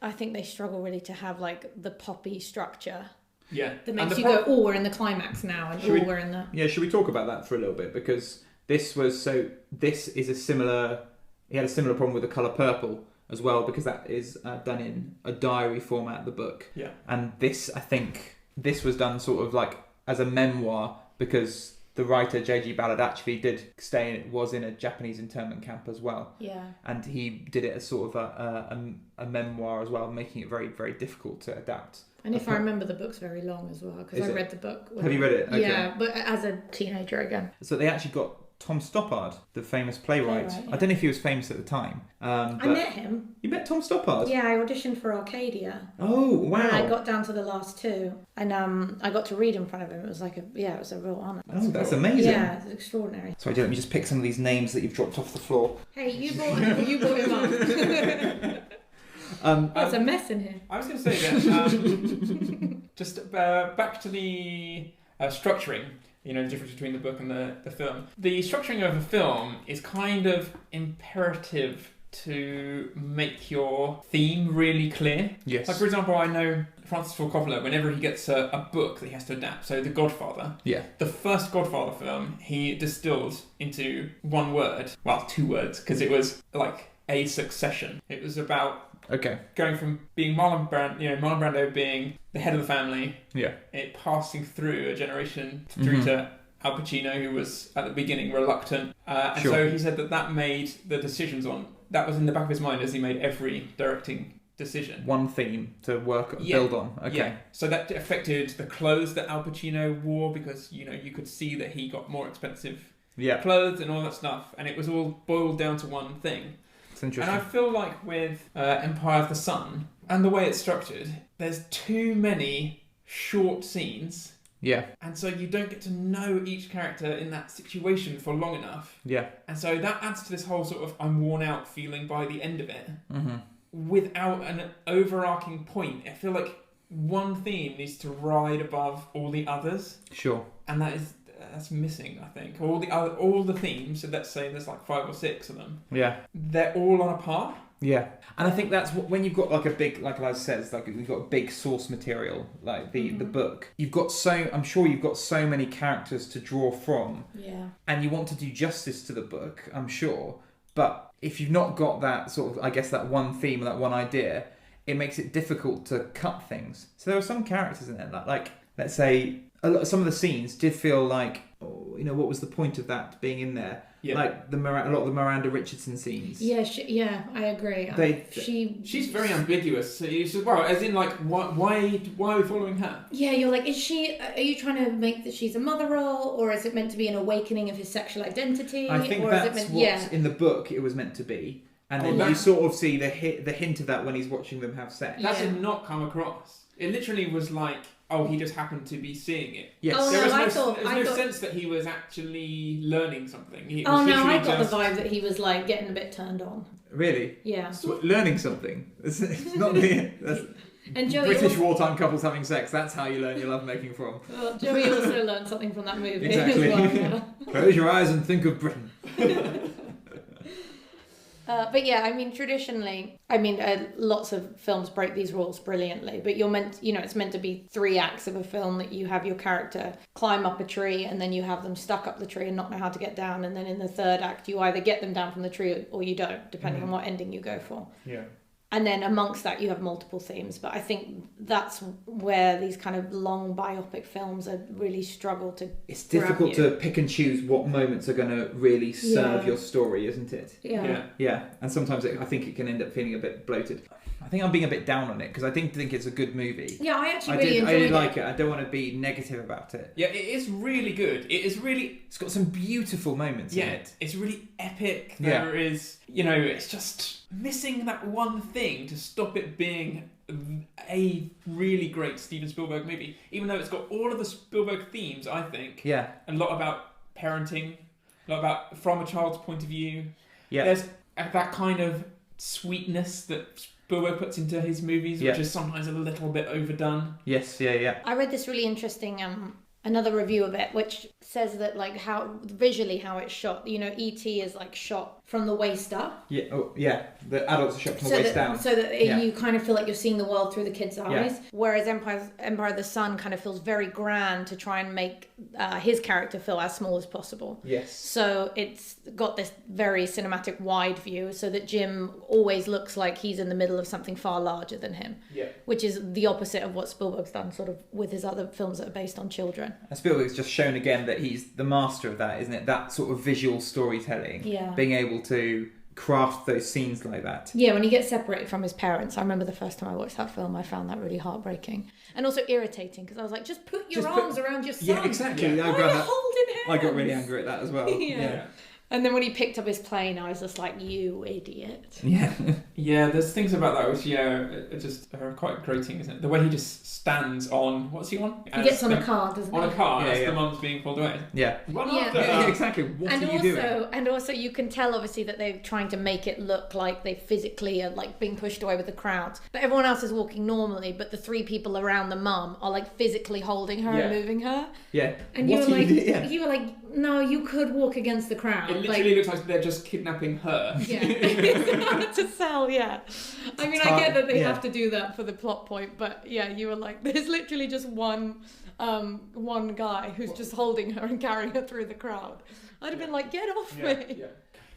S2: I think they struggle really to have like the poppy structure.
S3: Yeah.
S2: That makes you go, oh, we're in the climax now, and we're in the.
S1: Yeah, should we talk about that for a little bit, because this is a similar. He had a similar problem with The Colour Purple as well, because that is done in a diary format, the book.
S3: Yeah.
S1: And I think. This was done sort of like as a memoir, because the writer J.G. Ballard actually was in a Japanese internment camp as well.
S2: Yeah.
S1: And he did it as sort of a memoir as well, making it very, very difficult to adapt.
S2: And if I remember, the book's very long as well, because I read the book.
S1: Have you read it? Okay.
S2: Yeah, but as a teenager again.
S1: So they actually got Tom Stoppard, the famous playwright.
S2: Yeah.
S1: I don't know if he was famous at the time.
S2: I met him.
S1: You met Tom Stoppard?
S2: Yeah, I auditioned for Arcadia.
S1: Oh, wow.
S2: And I got down to the last two. And I got to read in front of him. It was like it was a real honour.
S1: Oh, that's amazing.
S2: Yeah, it's extraordinary.
S1: Sorry, let me just pick some of these names that you've dropped off the floor.
S2: Hey, you brought him up. It's a mess in here.
S3: I was going to say that, just back to the structuring, the difference between the book and the film. The structuring of a film is kind of imperative to make your theme really clear.
S1: Yes.
S3: Like, for example, I know Francis Ford Coppola, whenever he gets a book that he has to adapt, so The Godfather,
S1: the
S3: first Godfather film, he distilled into one word, well, two words, because it was like a succession. It was about going from being Marlon Brando being the head of the family, it passing through a generation through to Al Pacino, who was at the beginning reluctant, and so he said that made the decisions that was in the back of his mind as he made every directing decision.
S1: One theme to build on. Okay.
S3: Yeah. So that affected the clothes that Al Pacino wore, because you could see that he got more expensive clothes and all that stuff, and it was all boiled down to one thing. And I feel like with Empire of the Sun and the way it's structured, there's too many short scenes.
S1: Yeah.
S3: And so you don't get to know each character in that situation for long enough.
S1: Yeah.
S3: And so that adds to this whole sort of I'm worn out feeling by the end of it.
S1: Mm-hmm.
S3: Without an overarching point. I feel like one theme needs to ride above all the others.
S1: Sure.
S3: And that's missing, I think. All the themes, so let's say there's like 5 or 6 of them.
S1: Yeah.
S3: They're all on a par.
S1: Yeah. And I think that's when you've got like a big, like Laz says, like you've got big source material, like the book. I'm sure you've got so many characters to draw from.
S2: Yeah.
S1: And you want to do justice to the book, I'm sure. But if you've not got that sort of, I guess, that one theme, that one idea, it makes it difficult to cut things. So there are some characters in there that, like, let's say, some of the scenes did feel like, what was the point of that being in there? Yeah. Like a lot of the Miranda Richardson scenes.
S2: Yeah, I agree.
S3: She's very ambiguous. So you said, well, as in, like, why are we following her?
S2: Yeah, you're like, are you trying to make that she's a mother role, or is it meant to be an awakening of his sexual identity?
S1: I think that's what in the book it was meant to be. And
S3: Oh,
S1: then
S3: that-
S1: you sort of see the hint of that when he's watching them have sex.
S3: That
S2: Yeah.
S3: did not come across. It literally was like, oh, he just happened to be seeing it.
S1: Yes.
S2: Oh,
S3: There
S2: no,
S3: was
S2: I
S3: no,
S2: thought-
S3: there was
S2: I
S3: no
S2: thought-
S3: sense that he was actually learning something. It
S2: Oh
S3: was
S2: no, I
S3: literally
S2: got
S3: just,
S2: the vibe that he was like getting a bit turned on.
S1: Really?
S2: Yeah.
S1: Learning something. It's not the... That's,
S2: And Joey
S1: British
S2: also,
S1: wartime couples having sex, that's how you learn your lovemaking from.
S2: well, Joey also learned something from that movie
S1: Exactly.
S2: as well. Yeah.
S1: Close your eyes and think of Britain.
S2: But yeah, I mean, traditionally, lots of films break these rules brilliantly. But it's meant to be 3 acts of a film that you have your character climb up a tree, and then you have them stuck up the tree and not know how to get down. And then in the 3rd act, you either get them down from the tree or you don't, depending on what ending you go for.
S3: Yeah.
S2: And then amongst that, you have multiple themes. But I think that's where these kind of long biopic films are really struggle to.
S1: It's difficult
S2: grab you.
S1: to pick and choose what moments are going to really serve
S2: Yeah.
S1: your story, isn't it?
S2: Yeah.
S1: Yeah, and sometimes I think it can end up feeling a bit bloated. I think I'm being a bit down on it because I didn't think it's a good movie.
S2: Yeah, I actually
S1: I
S2: really
S1: did
S2: enjoyed
S1: like it. I don't want to be negative about it.
S3: Yeah, it is really good. It is really...
S1: It's got some beautiful moments in
S3: Yeah,
S1: it.
S3: it's really epic.
S1: Yeah.
S3: There is, it's just missing that one thing to stop it being a really great Steven Spielberg movie. Even though it's got all of the Spielberg themes, I think.
S1: Yeah.
S3: A lot about parenting, a lot about from a child's point of view.
S1: Yeah.
S3: There's that kind of sweetness that Spielberg puts into his movies,
S1: Yeah.
S3: which is sometimes a little bit overdone.
S1: Yes, yeah.
S2: I read this really interesting another review of it, which says that like how visually how it's shot. E.T. is like shot from the waist up.
S1: Yeah, yeah. The adults are shot from the waist down.
S2: So that
S1: Yeah.
S2: you kind of feel like you're seeing the world through the kids'
S1: Yeah.
S2: eyes. Whereas Empire of the Sun kind of feels very grand to try and make his character feel as small as possible.
S1: Yes.
S2: So it's got this very cinematic wide view so that Jim always looks like he's in the middle of something far larger than him.
S3: Yeah.
S2: Which is the opposite of what Spielberg's done sort of with his other films that are based on children.
S1: And Spielberg's just shown again that he's the master of that, isn't it? That sort of visual storytelling.
S2: Yeah.
S1: Being able to craft those scenes like that.
S2: Yeah, when he gets separated from his parents. I remember the first time I watched that film, I found that really heartbreaking. And also irritating, because I was like, just put your arms around your son.
S1: Yeah, exactly.
S3: Yeah.
S1: I
S2: Why
S1: got
S2: are you
S1: that.
S2: holding hands?
S1: I got really angry at that as well.
S2: Yeah. And then when he picked up his plane, I was just like, you idiot.
S1: Yeah.
S3: Yeah, there's things about that which, are quite grating, isn't it? The way he just stands on... What's he on?
S2: He gets on a car, doesn't he?
S3: On a car
S1: Yeah,
S3: as
S1: yeah.
S3: the mum's being pulled away.
S1: Yeah.
S3: Run
S2: Yeah.
S3: after
S1: Yeah,
S3: her.
S1: exactly. What are you doing?
S2: And also you can tell obviously that they're trying to make it look like they physically are like being pushed away with the crowds. But everyone else is walking normally, but the 3 people around the mum are like physically holding her
S3: Yeah.
S2: and moving her.
S1: Yeah.
S2: And
S1: What
S2: you
S1: are
S2: were like,
S1: doing? Yeah.
S2: you were like, no, you could walk against the crowd.
S3: It literally looks like they're just kidnapping her.
S2: Yeah, to sell. Yeah, I mean, I get that they have to do that for the plot point, but yeah, you were like, there's literally just one guy who's just holding her and carrying her through the crowd. I'd have been like, get off me.
S3: Yeah.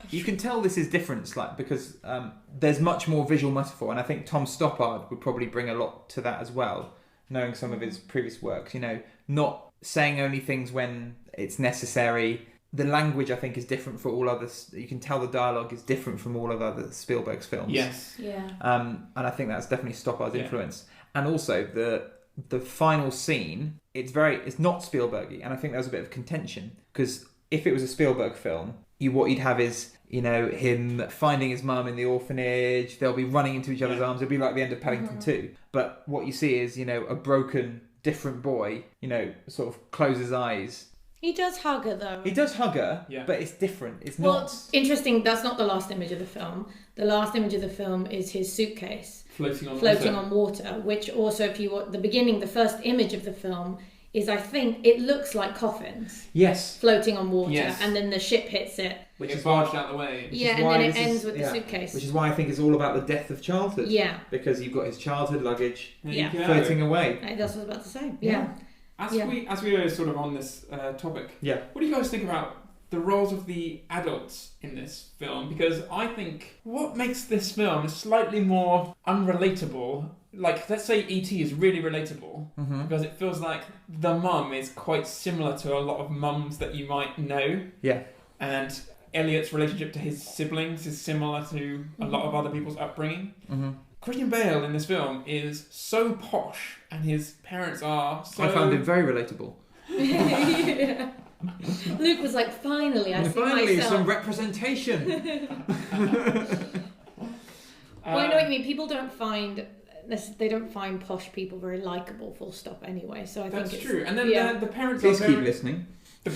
S1: You can tell this is different, because there's much more visual metaphor, and I think Tom Stoppard would probably bring a lot to that as well, knowing some of his previous works. Not saying only things when it's necessary. The language, I think, is different for all others. You can tell the dialogue is different from all of other Spielberg's films.
S3: Yes.
S2: Yeah.
S1: And I think that's definitely Stoppard's
S3: Yeah.
S1: influence. And also the final scene, it's not Spielbergy, and I think there was a bit of contention, because if it was a Spielberg film, what you'd have is him finding his mum in the orphanage. They'll be running into each other's arms. It'll be like the end of Paddington 2. But what you see is a broken, different boy. Sort of close his eyes.
S2: He does hug her though.
S1: He does hug her,
S3: Yeah.
S1: but it's different. It's
S2: Well,
S1: not.
S2: interesting. That's not the last image of the film. The last image of the film is his suitcase
S3: Floating
S2: on water. Which also, if you watch the beginning, the first image of the film is, I think, it looks like coffins
S1: Yes.
S2: floating on water,
S3: Yes.
S2: and then the ship hits it.
S3: Which is barged out the way.
S2: Yeah,
S1: is
S2: and
S1: why
S2: then it
S1: this is-
S2: ends with
S1: yeah.
S2: the suitcase.
S1: Which is why I think it's all about the death of childhood.
S2: Yeah,
S1: Because you've got his childhood luggage
S3: There
S2: Yeah.
S3: you go.
S1: floating away.
S2: that's what I was about to say.
S1: Yeah.
S2: Yeah.
S3: As
S2: Yeah.
S3: we are sort of on this topic,
S1: Yeah.
S3: what do you guys think about the roles of the adults in this film? Because I think what makes this film slightly more unrelatable, like let's say E.T. is really relatable,
S1: Mm-hmm.
S3: because it feels like the mum is quite similar to a lot of mums that you might know,
S1: Yeah.
S3: and Elliot's relationship to his siblings is similar to a lot of other people's upbringing.
S1: Mm-hmm.
S3: Christian Bale in this film is so posh, and his parents are so...
S1: I found him very relatable.
S2: Yeah. Luke was like, finally, I see
S1: Finally,
S2: myself.
S1: some representation.
S2: Well, I know what you mean. People don't find posh people very likable. Full stop. Anyway, so I think
S3: that's
S2: it's
S3: true. And then the parents
S1: Please
S3: are
S1: keep
S3: very,
S1: listening.
S3: the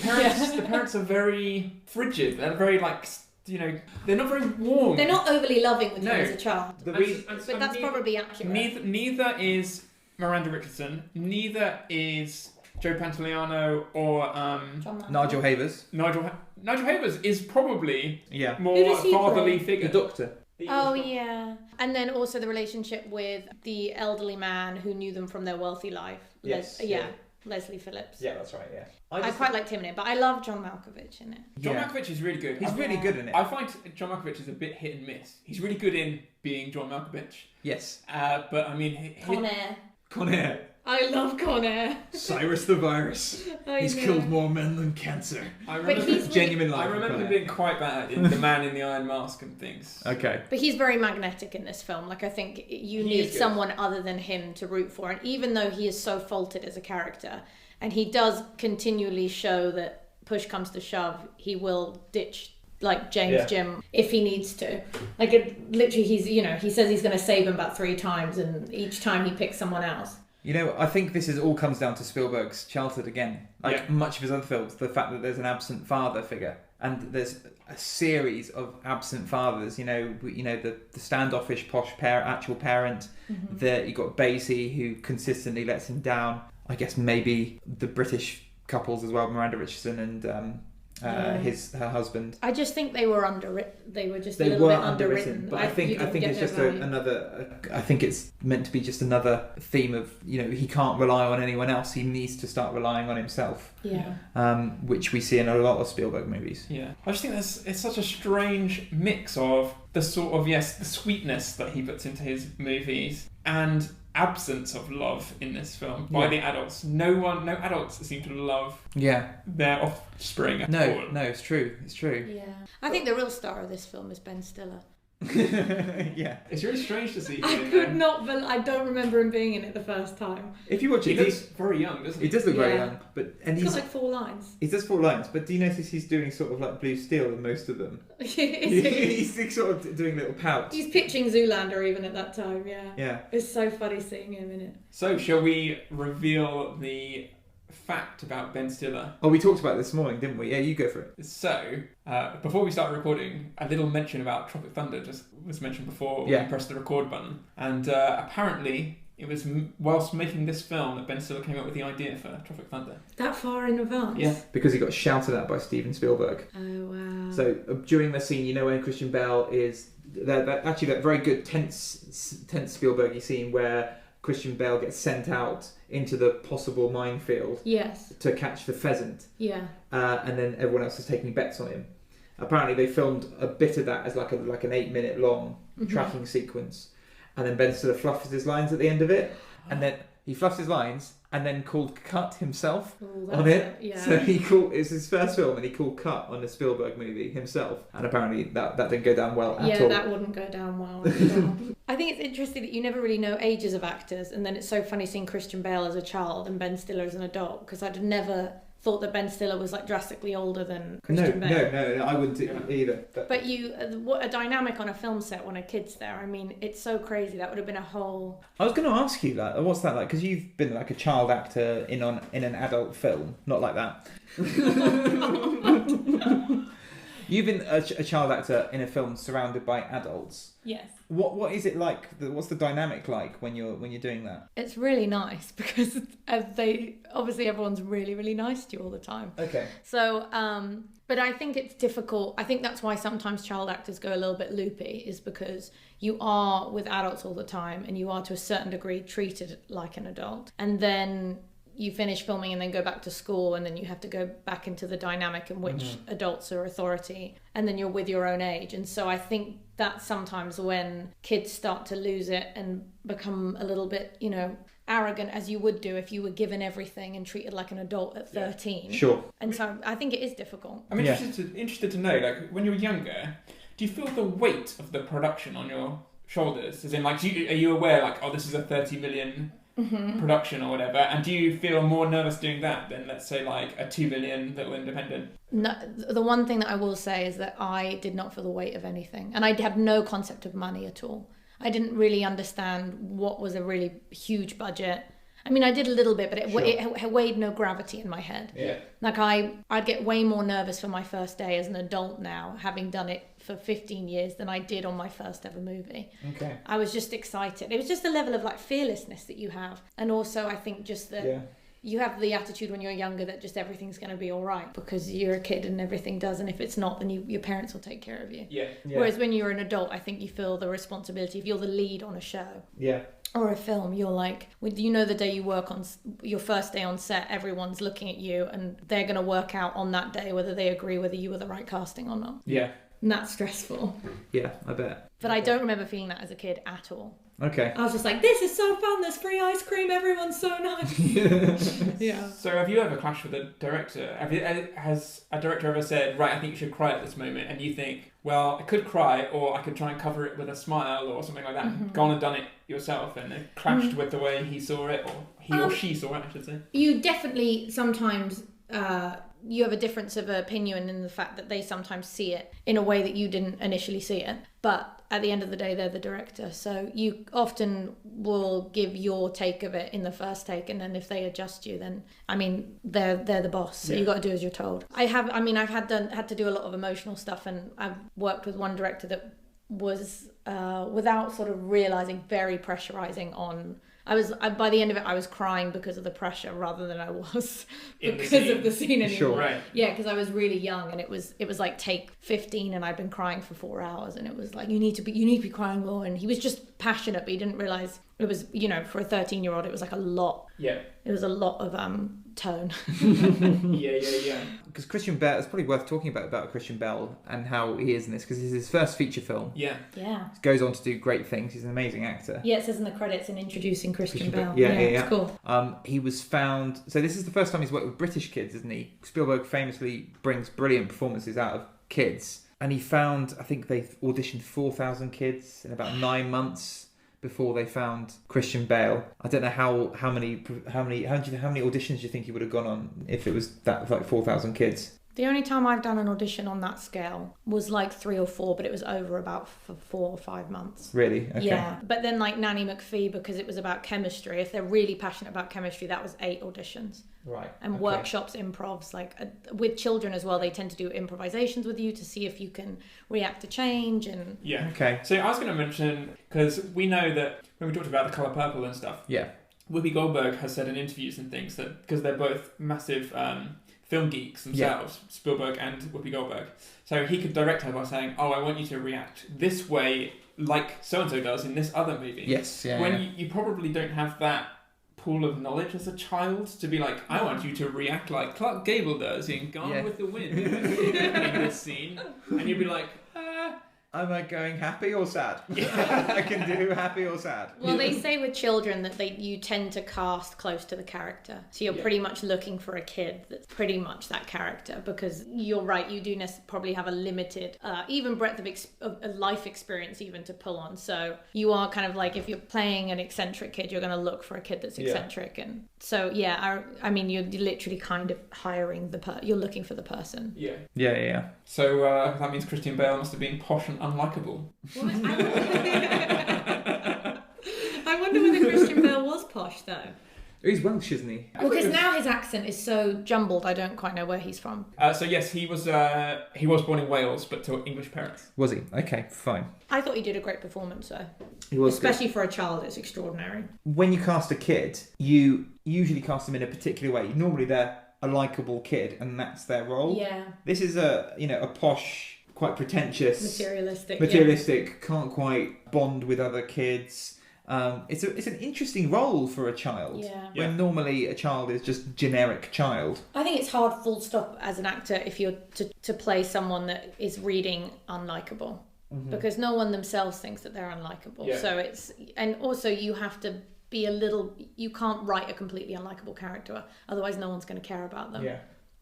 S3: parents are very frigid. They're very they're not very warm.
S2: They're not overly loving with you
S3: No.
S2: as a child. But that's probably accurate.
S3: Neither is Miranda Richardson. Neither is Joe Pantoliano or
S1: Nigel Havers.
S3: Nigel Havers is probably
S1: Yeah.
S2: Who
S3: more
S2: does he
S3: fatherly
S2: play?
S3: figure.
S1: The Doctor.
S2: Oh yeah, and then also the relationship with the elderly man who knew them from their wealthy life.
S1: Yes,
S2: Leslie Phillips.
S1: Yeah, that's right. Yeah.
S2: I quite liked him in it, but I love John Malkovich in it.
S3: John Malkovich is really good.
S1: He's really good in it.
S3: I find John Malkovich is a bit hit and miss. He's really good in being John Malkovich.
S1: Yes.
S3: But I mean...
S2: Con Air. I love Con Air.
S1: Cyrus the Virus. He's killed more men than cancer.
S3: I remember,
S2: he's
S1: genuine life.
S3: I remember him being quite bad in The Man in the Iron Mask and things.
S1: Okay.
S2: But he's very magnetic in this film. Like, I think you need someone other than him to root for. And even though he is so faulted as a character, and he does continually show that push comes to shove, he will ditch like James Jim if he needs to. Like, literally, he says he's going to save him about 3 times, and each time he picks someone else.
S1: You know, I think this all comes down to Spielberg's childhood again. Like much of his other films, the fact that there's an absent father figure, and there's a series of absent fathers. The standoffish posh actual parent. That you got Basie, who consistently lets him down. I guess maybe the British couples as well, Miranda Richardson and her husband.
S2: I just think they were underwritten. They were just a little bit underwritten.
S1: But I think it's just another. I think it's meant to be just another theme of he can't rely on anyone else. He needs to start relying on himself.
S2: Yeah.
S1: Which we see in a lot of Spielberg movies.
S3: Yeah. I just think it's such a strange mix of the sort of the sweetness that he puts into his movies and absence of love in this film by the adults. No adults seem to love their offspring at all.
S1: No, it's true.
S2: Yeah. I think the real star of this film is Ben Stiller.
S1: Yeah.
S3: It's really strange to see him.
S2: I don't remember him being in it the first time.
S1: If you watch it,
S3: he looks very young, doesn't he?
S1: He does look very young,
S2: he's got like 4 lines.
S1: He does 4 lines, but do you notice he's doing sort of like Blue Steel in most of them? He's sort of doing little pouts.
S2: He's pitching Zoolander even at that time,
S1: Yeah.
S2: It's so funny seeing him in it.
S3: So, shall we reveal the fact about Ben Stiller?
S1: Oh, we talked about it this morning, didn't we? Yeah, you go for it.
S3: So, before we start recording, a little mention about Tropic Thunder just was mentioned before we pressed the record button. And apparently, it was whilst making this film that Ben Stiller came up with the idea for Tropic Thunder.
S2: That far in advance?
S3: Yeah.
S1: Because he got shouted at by Steven Spielberg.
S2: Oh, wow.
S1: So, during the scene, when Christian Bale is... that very good tense Spielberg-y scene where Christian Bale gets sent out into the possible minefield to catch the pheasant.
S2: Yeah.
S1: And then everyone else is taking bets on him. Apparently they filmed a bit of that as like an 8-minute long tracking sequence. And then Ben Stiller fluffs his lines at the end of it. And then he fluffs his lines and then called cut himself on it. So it's his first film and he called cut on the Spielberg movie himself. And apparently that didn't go down well at all.
S2: Yeah, that wouldn't go down well at all. I think it's interesting that you never really know ages of actors, and then it's so funny seeing Christian Bale as a child and Ben Stiller as an adult, because I'd never thought that Ben Stiller was like drastically older than Christian Bale.
S1: No, I wouldn't either.
S2: But what a dynamic on a film set when a kid's there. I mean, it's so crazy. That would have been a whole...
S1: I was going to ask you that. What's that like? Because you've been like a child actor in an adult film. Not like that. You've been a child actor in a film surrounded by adults.
S2: Yes.
S1: What is it like? What's the dynamic like when you're doing that?
S2: It's really nice because obviously everyone's really, really nice to you all the time.
S1: Okay.
S2: So, but I think it's difficult. I think that's why sometimes child actors go a little bit loopy, is because you are with adults all the time and you are to a certain degree treated like an adult. And then you finish filming and then go back to school, and then you have to go back into the dynamic in which adults are authority, and then you're with your own age. And so I think that's sometimes when kids start to lose it and become a little bit, arrogant, as you would do if you were given everything and treated like an adult at 13.
S1: Yeah. Sure.
S2: And so I think it is difficult.
S3: I'm interested to know, like, when you were younger, do you feel the weight of the production on your shoulders? As in, like, are you aware, like, oh, this is a 30 million... production or whatever, and do you feel more nervous doing that than, let's say, like a 2 million little independent?
S2: No, the one thing that I will say is that I did not feel the weight of anything, and I had no concept of money at all. I didn't really understand what was a really huge budget. I mean, I did a little bit, but it weighed no gravity in my head.
S3: Yeah.
S2: Like I'd get way more nervous for my first day as an adult now, having done it for 15 years, than I did on my first ever movie.
S1: Okay.
S2: I was just excited. It was just the level of like fearlessness that you have. And also I think just that you have the attitude when you're younger that just everything's going to be all right because you're a kid and everything does. And if it's not, then your parents will take care of you.
S3: Yeah.
S2: Whereas when you're an adult, I think you feel the responsibility. If you're the lead on a show.
S1: Yeah.
S2: Or a film, you're like, the day you work on your first day on set, everyone's looking at you and they're going to work out on that day whether they agree whether you were the right casting or not.
S1: Yeah.
S2: And that's stressful.
S1: Yeah, I bet.
S2: But I don't remember feeling that as a kid at all.
S1: Okay.
S2: I was just like, this is so fun, there's free ice cream, everyone's so nice. Yeah.
S3: So have you ever clashed with a director? Has a director ever said, right, I think you should cry at this moment, and you think, well, I could cry or I could try and cover it with a smile or something like that,
S2: Mm-hmm.
S3: gone and done it yourself and it clashed with the way he saw it, or he or she saw it, I should say?
S2: You definitely sometimes... you have a difference of opinion in the fact that they sometimes see it in a way that you didn't initially see it. But at the end of the day, they're the director. So you often will give your take of it in the first take. And then if they adjust you, then, I mean, they're the boss. So you got to do as you're told. I've had to do a lot of emotional stuff. And I've worked with one director that was, without sort of realizing, very pressurizing on... by the end of it, I was crying because of the pressure rather than I was because of the scene anymore.
S1: Sure.
S3: Right.
S2: Yeah, because I was really young and it was like take 15 and I'd been crying for 4 hours and it was like, you need to be crying more. And he was just passionate, but he didn't realize it was, for a 13-year-old, it was like a lot.
S3: Yeah.
S2: It was a lot of tone.
S3: Yeah.
S1: Because Christian Bale, it's probably worth talking about Christian Bale and how he is in this, because it's his first feature film.
S3: Yeah.
S2: Yeah.
S1: He goes on to do great things. He's an amazing actor.
S2: Yeah, it says in the credits in introducing Christian Bale.
S1: Yeah.
S2: It's cool.
S1: He was found... So this is the first time he's worked with British kids, isn't he? Spielberg famously brings brilliant performances out of kids. And he found, I think they auditioned 4,000 kids in about 9 months before they found Christian Bale. I don't know how many auditions do you think he would have gone on if it was that like 4,000 kids?
S2: The only time I've done an audition on that scale was like 3 or 4, but it was over about 4 or 5 months.
S1: Really? Okay.
S2: Yeah, but then like Nanny McPhee, because it was about chemistry, if they're really passionate about chemistry, that was 8 auditions.
S1: Right.
S2: And workshops, improvs, like with children as well, they tend to do improvisations with you to see if you can react to change and...
S3: Yeah.
S1: Okay.
S3: So I was going to mention, because we know that when we talked about The Colour Purple and stuff,
S1: Yeah.
S3: Whoopi Goldberg has said in interviews and things that, because they're both massive film geeks themselves, Spielberg and Whoopi Goldberg, so he could direct her by saying, oh, I want you to react this way like so-and-so does in this other movie.
S1: Yes, yeah.
S3: When you probably don't have that pool of knowledge as a child to be like, I want you to react like Clark Gable does in Gone with the Wind in this scene, and you'd be like,
S1: Am I going happy or sad? I can do happy or sad.
S2: Well, they say with children that you tend to cast close to the character. So you're pretty much looking for a kid that's pretty much that character, because you're right, you do probably have a limited, even breadth of life experience even to pull on. So you are kind of like, if you're playing an eccentric kid, you're going to look for a kid that's eccentric. And so, I mean, you're literally kind of hiring you're looking for the person.
S3: Yeah. So that means Christian Bale must have been posh and unlikable.
S2: I wonder whether Christian Bale was posh though.
S1: He's Welsh, isn't he?
S2: Well, because now his accent is so jumbled, I don't quite know where he's from.
S3: So yes, he was born in Wales, but to English parents.
S1: Was he? Okay, fine.
S2: I thought he did a great performance though.
S1: He was
S2: especially for a child. It's extraordinary.
S1: When you cast a kid, you usually cast them in a particular way. Normally they're a likeable kid, and that's their role.
S2: Yeah.
S1: This is a posh, quite pretentious,
S2: materialistic,
S1: can't quite bond with other kids. It's an interesting role for a child. When normally a child is just generic child.
S2: I think it's hard, full stop, as an actor, if you're to play someone that is reading unlikable, because no one themselves thinks that they're unlikable.
S3: Yeah.
S2: So and also you have to be you can't write a completely unlikable character, otherwise no one's going to care about them.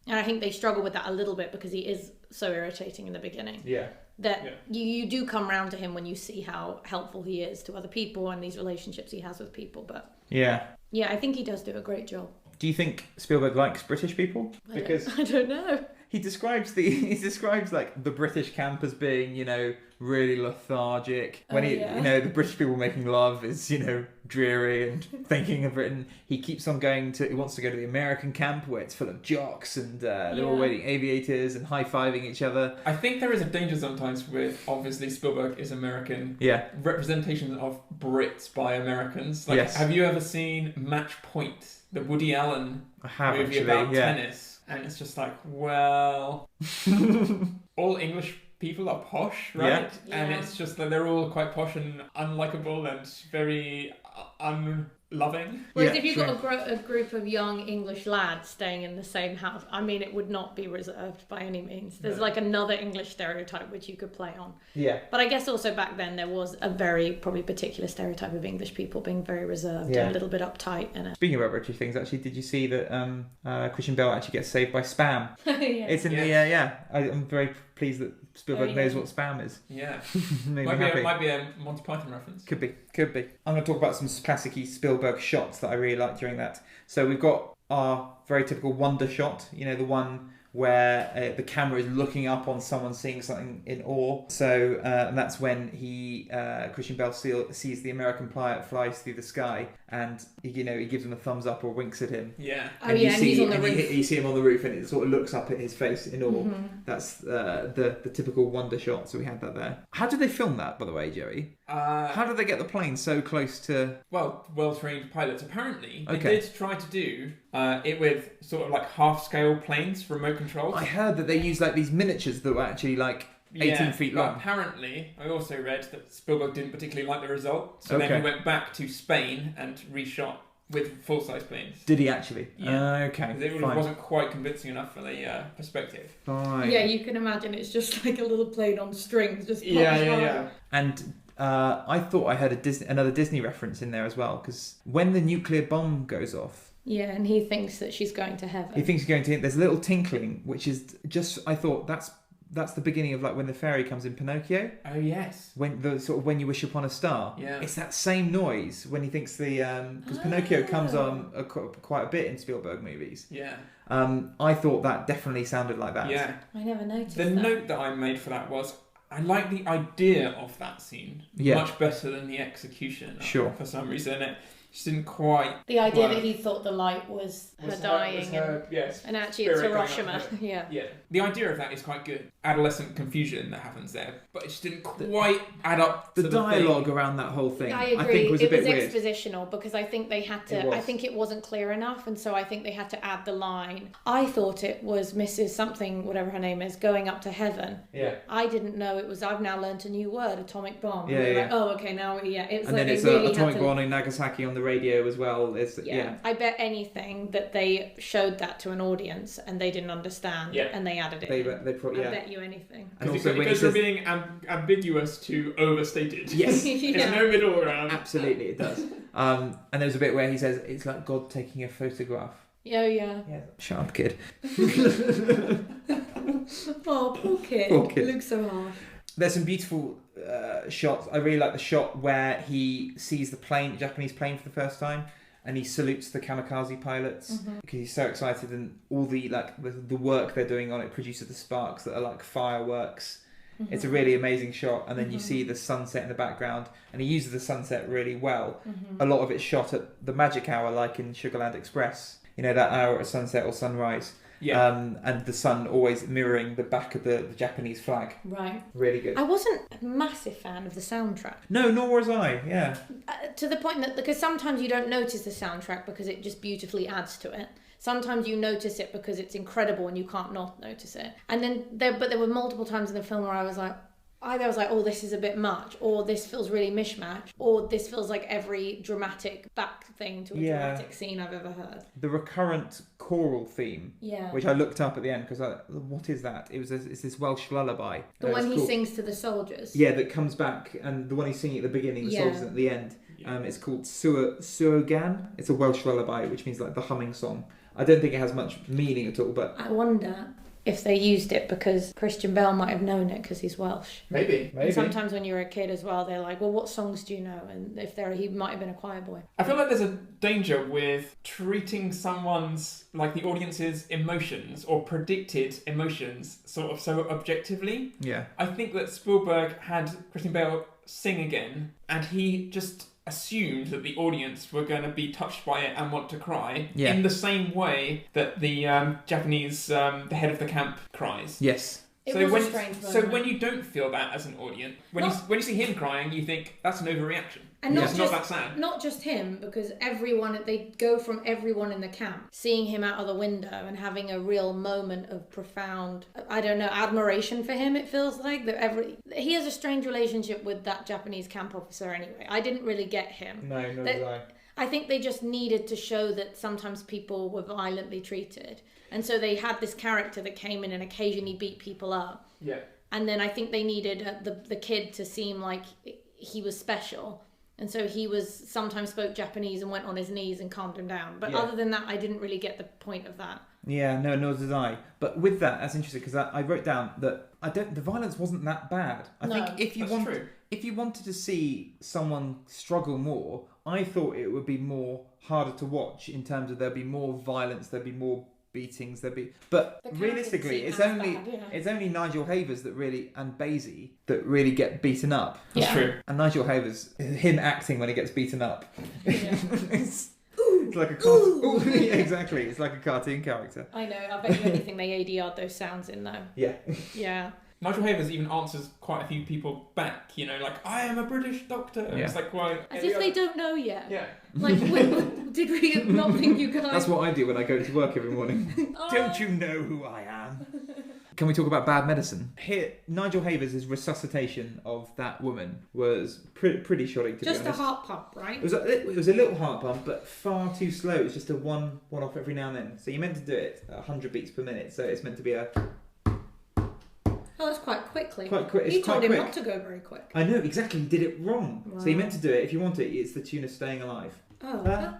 S2: And I think they struggle with that a little bit because he is so irritating in the beginning. You do come round to him when you see how helpful he is to other people and these relationships he has with people. But I think he does do a great job.
S1: Do you think Spielberg likes British people?
S2: I don't know.
S1: he describes like the British camp as being, really lethargic. When the British people making love is, dreary and thinking of Britain. He keeps on he wants to go to the American camp where it's full of jocks and they're all wearing aviators and high-fiving each other.
S3: I think there is a danger sometimes with, obviously, Spielberg is American.
S1: Yeah.
S3: Representation of Brits by Americans. Like,
S1: yes.
S3: Have you ever seen Match Point, the Woody Allen movie about tennis? And it's just like, well, all English people are posh, right?
S2: Yeah.
S3: And it's just that they're all quite posh and unlikable and very unloving.
S2: Whereas if you've got a group of young English lads staying in the same house, I mean, it would not be reserved by any means. There's like another English stereotype which you could play on.
S1: Yeah.
S2: But I guess also back then there was a very probably particular stereotype of English people being very reserved and a little bit uptight in it.
S1: Speaking about British things, actually, did you see that Christian Bale actually gets saved by spam? It's in I'm very pleased that Spielberg knows what spam is.
S3: Yeah.
S1: might
S3: be a Monty Python reference.
S1: Could be. I'm going to talk about some classic-y Spielberg shots that I really liked during that. So we've got our very typical wonder shot, the one where the camera is looking up on someone seeing something in awe. So and that's when Christian Bale sees the American pilot flies through the sky, and he gives him a thumbs up or winks at him.
S3: Yeah.
S2: And he's on the roof.
S1: You see him on the roof, and it sort of looks up at his face in awe.
S2: Mm-hmm.
S1: That's the typical wonder shot. So we had that there. How did they film that, by the way, Joey? How did they get the plane so close to?
S3: Well, well-trained pilots. Apparently, they did try to do it with sort of like half-scale planes, remote controls.
S1: I heard that they used like these miniatures that were actually like 18 feet long.
S3: Apparently, I also read that Spielberg didn't particularly like the result, so then he went back to Spain and reshot with full-size planes.
S1: Did he actually?
S3: Yeah.
S1: Okay.
S3: It wasn't quite convincing enough for the perspective.
S1: Fine.
S2: Yeah, you can imagine it's just like a little plane on strings, just
S1: And I thought I heard another Disney reference in there as well, because when the nuclear bomb goes off.
S2: Yeah, and he thinks that she's going to heaven.
S1: He thinks she's going to. There's a little tinkling, which is just. I thought that's the beginning of like when the fairy comes in Pinocchio.
S3: Oh yes.
S1: When you wish upon a star.
S3: Yeah.
S1: It's that same noise when he thinks because Pinocchio comes on quite a bit in Spielberg movies.
S3: Yeah.
S1: I thought that definitely sounded like that.
S3: Yeah.
S2: I never noticed
S3: The note that I made for that was, I like the idea of that scene much better than the execution.
S1: Sure.
S3: For some reason, it just didn't quite.
S2: The idea that he thought the light was her dying,
S3: yes,
S2: and actually it's Hiroshima.
S3: Yeah. The idea of that is quite good. Adolescent confusion that happens there, but it just didn't quite add up to
S1: the dialogue around that whole thing.
S2: I agree.
S1: I think was a bit weird.
S2: Expositional because I think they had to. I think it wasn't clear enough, and so I think they had to add the line. I thought it was Mrs. something, whatever her name is, going up to heaven.
S1: Yeah.
S2: I didn't know it was. I've now learnt a new word, atomic bomb.
S1: Yeah.
S2: Like, oh, okay, now it was.
S1: And
S2: like
S1: then it's
S2: really
S1: atomic bomb in Nagasaki on the radio as well.
S2: I bet anything that they showed that to an audience and they didn't understand, and they added it.
S1: They probably.
S2: I bet you anything.
S1: And also
S3: because from being ambiguous to overstated.
S1: Yes.
S3: There's no middle ground.
S1: Absolutely, it does. And there's a bit where he says it's like God taking a photograph.
S2: Yeah.
S1: Shut up, kid.
S2: Oh, poor kid.
S1: Poor kid.
S2: It looks so harsh.
S1: There's some beautiful shots. I really like the shot where he sees the Japanese plane for the first time, and he salutes the kamikaze pilots because he's so excited, and all the work they're doing on it produces the sparks that are like fireworks. It's a really amazing shot, and then you see the sunset in the background, and he uses the sunset really well. A lot of it's shot at the magic hour, like in Sugarland Express. That hour at sunset or sunrise.
S3: Yeah.
S1: And the sun always mirroring the back of the Japanese flag.
S2: Right.
S1: Really good.
S2: I wasn't a massive fan of the soundtrack.
S1: No, nor was I. Yeah.
S2: To the point that because sometimes you don't notice the soundtrack because it just beautifully adds to it. Sometimes you notice it because it's incredible and you can't not notice it. And then there were multiple times in the film where I was like, oh, this is a bit much, or this feels really mishmash, or this feels like every dramatic back thing to a dramatic scene I've ever heard.
S1: The recurrent choral theme, which I looked up at the end because what is that? It's this Welsh lullaby.
S2: The one he sings to the soldiers.
S1: Yeah, that comes back, and the one he's singing at the beginning, the soldiers at the end. It's called Suogan. It's a Welsh lullaby, which means like the humming song. I don't think it has much meaning at all, but
S2: I wonder if they used it because Christian Bale might have known it because he's Welsh.
S3: Maybe.
S2: And sometimes when you're a kid as well, they're like, well, what songs do you know? And if he might have been a choir boy.
S3: I feel like there's a danger with treating someone's, like the audience's emotions or predicted emotions sort of so objectively.
S1: Yeah.
S3: I think that Spielberg had Christian Bale sing again, and he just assumed that the audience were going to be touched by it and want to cry in the same way that the Japanese, the head of the camp cries.
S1: Yes.
S2: It was a strange moment.
S3: So when you don't feel that as an audience, when you see him crying, you think that's an overreaction.
S2: And
S3: it's not that sad.
S2: Not just him, because they go from everyone in the camp seeing him out of the window and having a real moment of profound, I don't know, admiration for him. It feels like that he has a strange relationship with that Japanese camp officer. Anyway, I didn't really get him.
S1: No, nor did I.
S2: I think they just needed to show that sometimes people were violently treated, and so they had this character that came in and occasionally beat people up.
S3: Yeah.
S2: And then I think they needed the kid to seem like he was special. And so he sometimes spoke Japanese and went on his knees and calmed him down. But other than that, I didn't really get the point of that.
S1: Yeah, no, nor did I. But with that, that's interesting because I wrote down that the violence wasn't that bad. I think if you wanted to see someone struggle more, I thought it would be more harder to watch in terms of there'd be more violence, there'd be more beatings, but realistically it's only Nigel Havers and Basie that really get beaten up.
S3: That's true.
S1: And Nigel Havers, him acting when he gets beaten up, it's like a exactly, it's like a cartoon character.
S2: I know, I bet you anything they ADR'd those sounds in though. Yeah.
S3: Nigel Havers even answers quite a few people back, like, I am a British doctor.
S1: Yeah.
S3: It's like, why?
S2: As if they don't know yet.
S3: Yeah.
S2: Like, did we not think you guys...
S1: That's what I do when I go to work every morning. Don't you know who I am? Can we talk about Bad Medicine? Here, Nigel Havers' resuscitation of that woman was pretty shoddy, to be honest.
S2: Just a heart pump, right?
S1: It was a little heart pump, but far too slow. It was just a one-off every now and then. So you're meant to do it at 100 beats per minute, so it's meant to be a...
S2: Oh, that's quite quickly.
S1: Quite quick.
S2: He told him not to go very quick.
S1: I know, exactly. He did it wrong.
S2: Wow.
S1: So you meant to do it. If you want it, it's the tune of Staying Alive.
S2: Oh.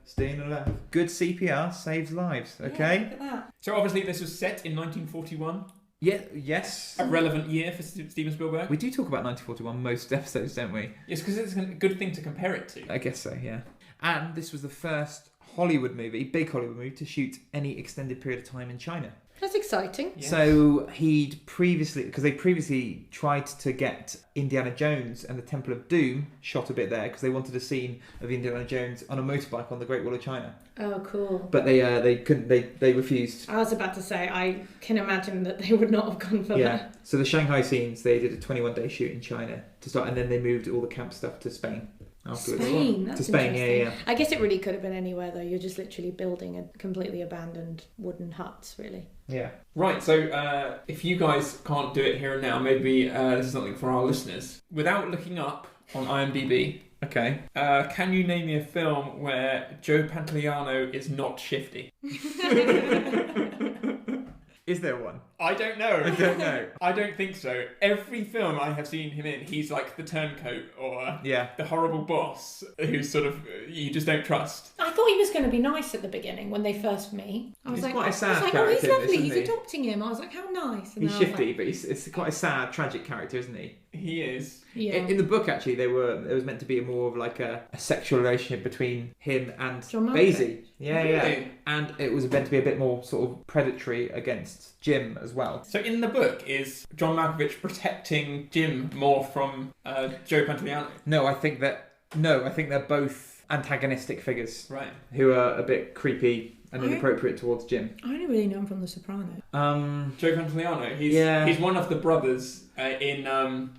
S1: Staying alive. Good CPR saves lives, okay?
S2: Yeah, look at that.
S3: So obviously this was set in 1941.
S1: Yeah, yes.
S3: A relevant year for Steven Spielberg.
S1: We do talk about 1941 most episodes, don't we?
S3: Yes, because it's a good thing to compare it to.
S1: I guess so, yeah. And this was the first big Hollywood movie, to shoot any extended period of time in China.
S2: That's exciting.
S3: Yes.
S1: So they previously tried to get Indiana Jones and the Temple of Doom shot a bit there because they wanted a scene of Indiana Jones on a motorbike on the Great Wall of China.
S2: Oh, cool.
S1: But they couldn't. They refused.
S2: I was about to say, I can imagine that they would not have gone for that.
S1: So the Shanghai scenes, they did a 21-day shoot in China to start, and then they moved all the camp stuff to Spain. Afterwards.
S2: Spain, that's
S1: to Spain,
S2: interesting.
S1: yeah.
S2: I guess it really could have been anywhere though. You're just literally building a completely abandoned wooden huts, really.
S1: Yeah.
S3: Right, so if you guys can't do it here and now, maybe this is something for our listeners. Without looking up on IMDb,
S1: okay,
S3: can you name me a film where Joe Pantoliano is not shifty?
S1: Is there one?
S3: I don't know.
S1: I don't know.
S3: I don't think so. Every film I have seen him in, he's like the turncoat or the horrible boss who's sort of, you just don't trust.
S2: I thought he was going to be nice at the beginning when they first meet. I was
S1: He's
S2: like,
S1: quite a sad
S2: oh, he's
S1: character,
S2: lovely.
S1: isn't
S2: He's
S1: he?
S2: adopting him. I was like, how nice. And
S1: He's
S2: then I was
S1: shifty,
S2: like,
S1: but it's quite a sad, tragic character, isn't he?
S3: He is.
S2: Yeah.
S1: In the book, actually, there was meant to be more of like a sexual relationship between him and
S2: John Malkovich.
S1: Basie. Yeah, yeah.
S3: Really?
S1: And it was meant to be a bit more sort of predatory against Jim as well.
S3: So in the book, is John Malkovich protecting Jim more from Joe Pantoliano?
S1: No, I think they're both antagonistic figures,
S3: Right.
S1: who are a bit creepy and inappropriate towards Jim.
S2: I only really know him from The Sopranos.
S3: Joe Pantoliano, he's one of the brothers in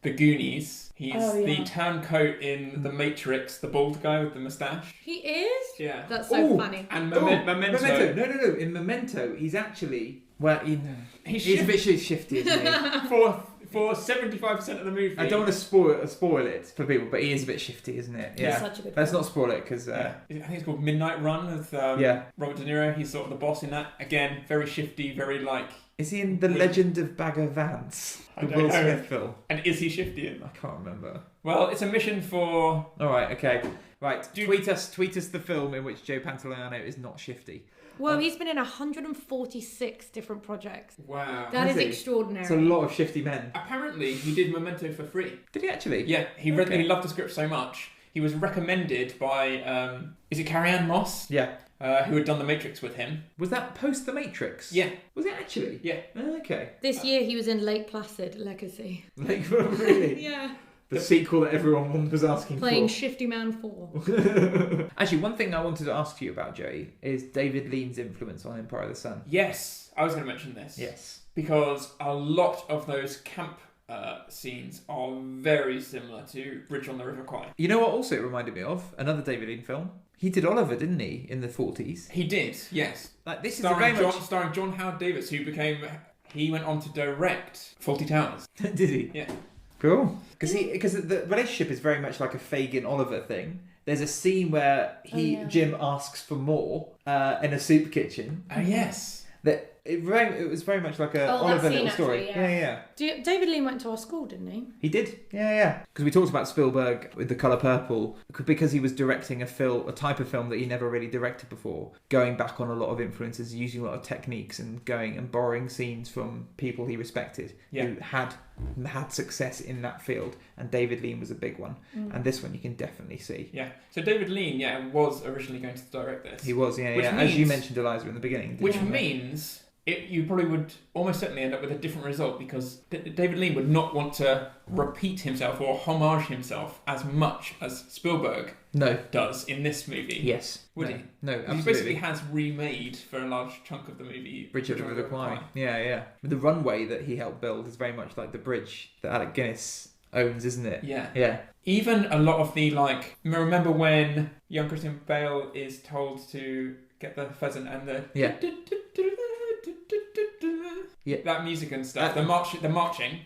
S3: The Goonies. He's the turncoat in The Matrix, the bald guy with the moustache.
S2: He is?
S3: Yeah.
S2: That's so funny.
S3: And Memento.
S1: No. In Memento, he's actually... Well, he's a bit shifty, isn't he?
S3: For 75% of the movie.
S1: I don't want to spoil it for people, but he is a bit shifty, isn't it? Yeah.
S2: He's such a good
S1: Let's
S2: film.
S1: not spoil it, because...
S3: I think it's called Midnight Run with Robert De Niro. He's sort of the boss in that. Again, very shifty, very like...
S1: Is he in The Legend of Bagger Vance? The
S3: don't
S1: Will
S3: know.
S1: Smith film?
S3: And is he shifty in that?
S1: I can't remember.
S3: Well, it's a mission for...
S1: Alright, okay. Right, tweet us the film in which Joe Pantoliano is not shifty.
S2: Well, he's been in 146 different projects.
S3: Wow.
S2: That
S1: Has
S2: is
S1: he?
S2: extraordinary.
S1: It's a lot of shifty men.
S3: Apparently, he did Memento for free.
S1: Did he actually?
S3: Yeah, he loved the script so much. He was recommended by, is it Carrie-Anne Moss?
S1: Yeah.
S3: Who had done The Matrix with him.
S1: Was that post The Matrix?
S3: Yeah.
S1: Was it actually?
S3: Yeah.
S1: Okay.
S2: This year he was in Lake Placid Legacy.
S1: Like, really?
S2: Yeah.
S1: The sequel that everyone was asking
S2: Playing
S1: for.
S2: Shifty Man 4.
S1: Actually, one thing I wanted to ask you about, Joey, is David Lean's influence on Empire of the Sun.
S3: Yes, I was going to mention this.
S1: Yes.
S3: Because a lot of those camp scenes are very similar to Bridge on the River Kwai.
S1: You know what also it reminded me of? Another David Lean film. He did Oliver, didn't he, in the 40s?
S3: He did, yes.
S1: Like, this is
S3: Starring
S1: very much...
S3: starring John Howard Davis, he went on to direct Fawlty Towers.
S1: Did he?
S3: Yeah.
S1: Cool. Because the relationship is very much like a Fagin Oliver thing. There's a scene where Jim asks for more in a soup kitchen.
S3: Oh, yes.
S1: That it was very much like a Oliver little story.
S2: Actually,
S1: Yeah.
S2: David Lean went to our school, didn't he?
S1: He did. Yeah. Because we talked about Spielberg with The Colour Purple because he was directing a type of film that he never really directed before, going back on a lot of influences, using a lot of techniques and going and borrowing scenes from people he respected who had success in that field, and David Lean was a big one. And this one you can definitely see.
S3: Yeah. So David Lean, was originally going to direct this.
S1: He was, as you mentioned, Eliza, in the beginning.
S3: Which means you probably would almost certainly end up with a different result, because David Lean would not want to repeat himself or homage himself as much as Spielberg does in this movie.
S1: Yes.
S3: Would he?
S1: No, absolutely.
S3: He basically has remade for a large chunk of the movie
S1: Bridge over the Kwai. Yeah. The runway that he helped build is very much like the bridge that Alec Guinness owns, isn't it?
S3: Yeah. Even a lot of the, remember when young Christian Bale is told to get the pheasant and the...
S1: Yeah.
S3: That music and stuff. The marching.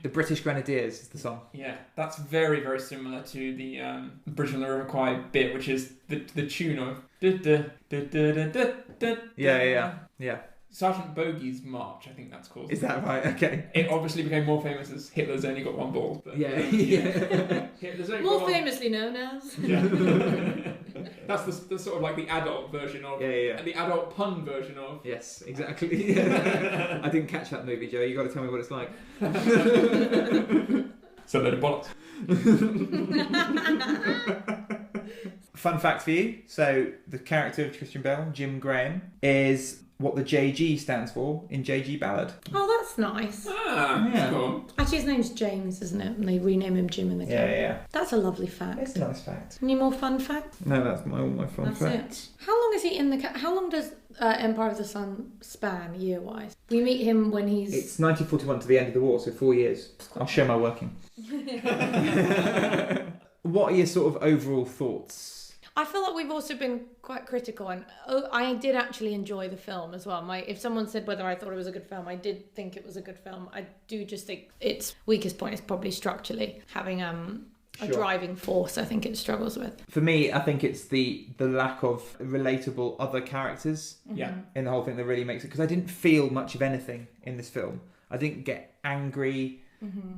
S1: The British Grenadiers is the song.
S3: Yeah, that's very, very similar to the Bridge on the River Kwai bit, which is the tune of...
S1: Yeah.
S3: Sergeant Bogey's March, I think that's called.
S1: Is that right? Okay.
S3: It obviously became more famous as Hitler's Only Got One Ball. But Hitler's Only
S2: More
S3: Got
S2: famously known as.
S3: Yeah. That's the sort of like the adult version of.
S1: Yeah.
S3: The adult pun version of.
S1: Yes, exactly. I didn't catch that movie, Joe. You got to tell me what it's like.
S3: So load of bollocks.
S1: Fun fact for you. So the character of Christian Bale, Jim Graham, is what the JG stands for in JG Ballad.
S2: Oh, that's nice.
S3: That's cool.
S2: Actually, his name's James, isn't it? And they rename him Jim in the game.
S1: Yeah.
S2: That's a lovely fact.
S1: It's a nice fact.
S2: Any more fun facts?
S1: No, that's all my fun
S2: That's
S1: facts.
S2: it. How long is he in the... How long does Empire of the Sun span, year-wise? We meet him when he's...
S1: It's 1941 to the end of the war, so 4 years. I'll show my working. What are your sort of overall thoughts?
S2: I feel like we've also been quite critical, and I did actually enjoy the film as well. If someone said whether I thought it was a good film, I did think it was a good film. I do just think its weakest point is probably structurally having a driving force. I think it struggles with.
S1: For me, I think it's the lack of relatable other characters in the whole thing that really makes it, because I didn't feel much of anything in this film. I didn't get angry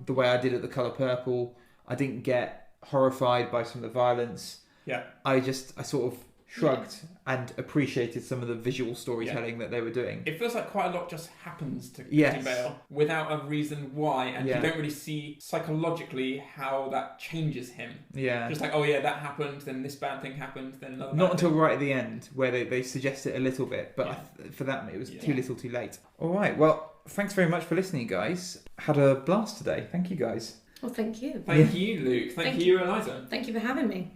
S1: the way I did at The Colour Purple. I didn't get horrified by some of the violence.
S3: Yeah.
S1: I sort of shrugged and appreciated some of the visual storytelling that they were doing.
S3: It feels like quite a lot just happens to Christian Bale without a reason why, and you don't really see psychologically how that changes him. Yeah. Just like, that happened, then this bad thing happened, then another
S1: Not
S3: bad
S1: until
S3: thing.
S1: right at the end, where they suggest it a little bit, but for that it was too little too late. All right, well, thanks very much for listening, guys. Had a blast today. Thank you, guys.
S2: Well, thank you.
S3: Thank you, Luke. Thank you, Eliza.
S2: Thank you for having me.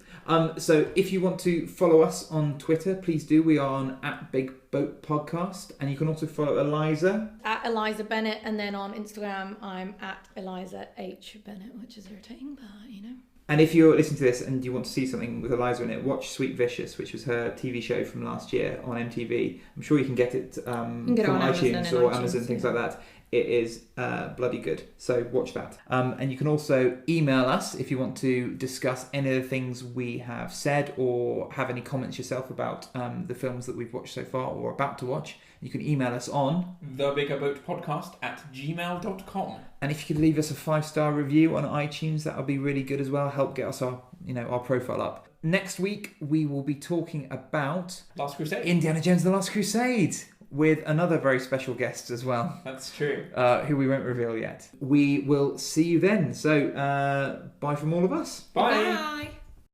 S1: So if you want to follow us on Twitter, please do. We are on @BigBoatPodcast, and you can also follow Eliza
S2: At Eliza Bennett, and then on Instagram I'm at Eliza H Bennett, which is irritating, but
S1: And if you're listening to this and you want to see something with Eliza in it, watch Sweet Vicious, which was her TV show from last year on MTV. I'm sure you can get it from iTunes or Amazon, things like that. It is bloody good. So watch that. And you can also email us if you want to discuss any of the things we have said or have any comments yourself about the films that we've watched so far or about to watch. You can email us on
S3: thebiggerboatpodcast@gmail.com.
S1: And if you could leave us a 5-star review on iTunes, that would be really good as well. Help get us our profile up. next week we will be talking about
S3: Last Crusade.
S1: Indiana Jones: The Last Crusade with another very special guest as well.
S3: That's true.
S1: Who we won't reveal yet. We will see you then. So, bye from all of us.
S3: Bye.
S2: Bye.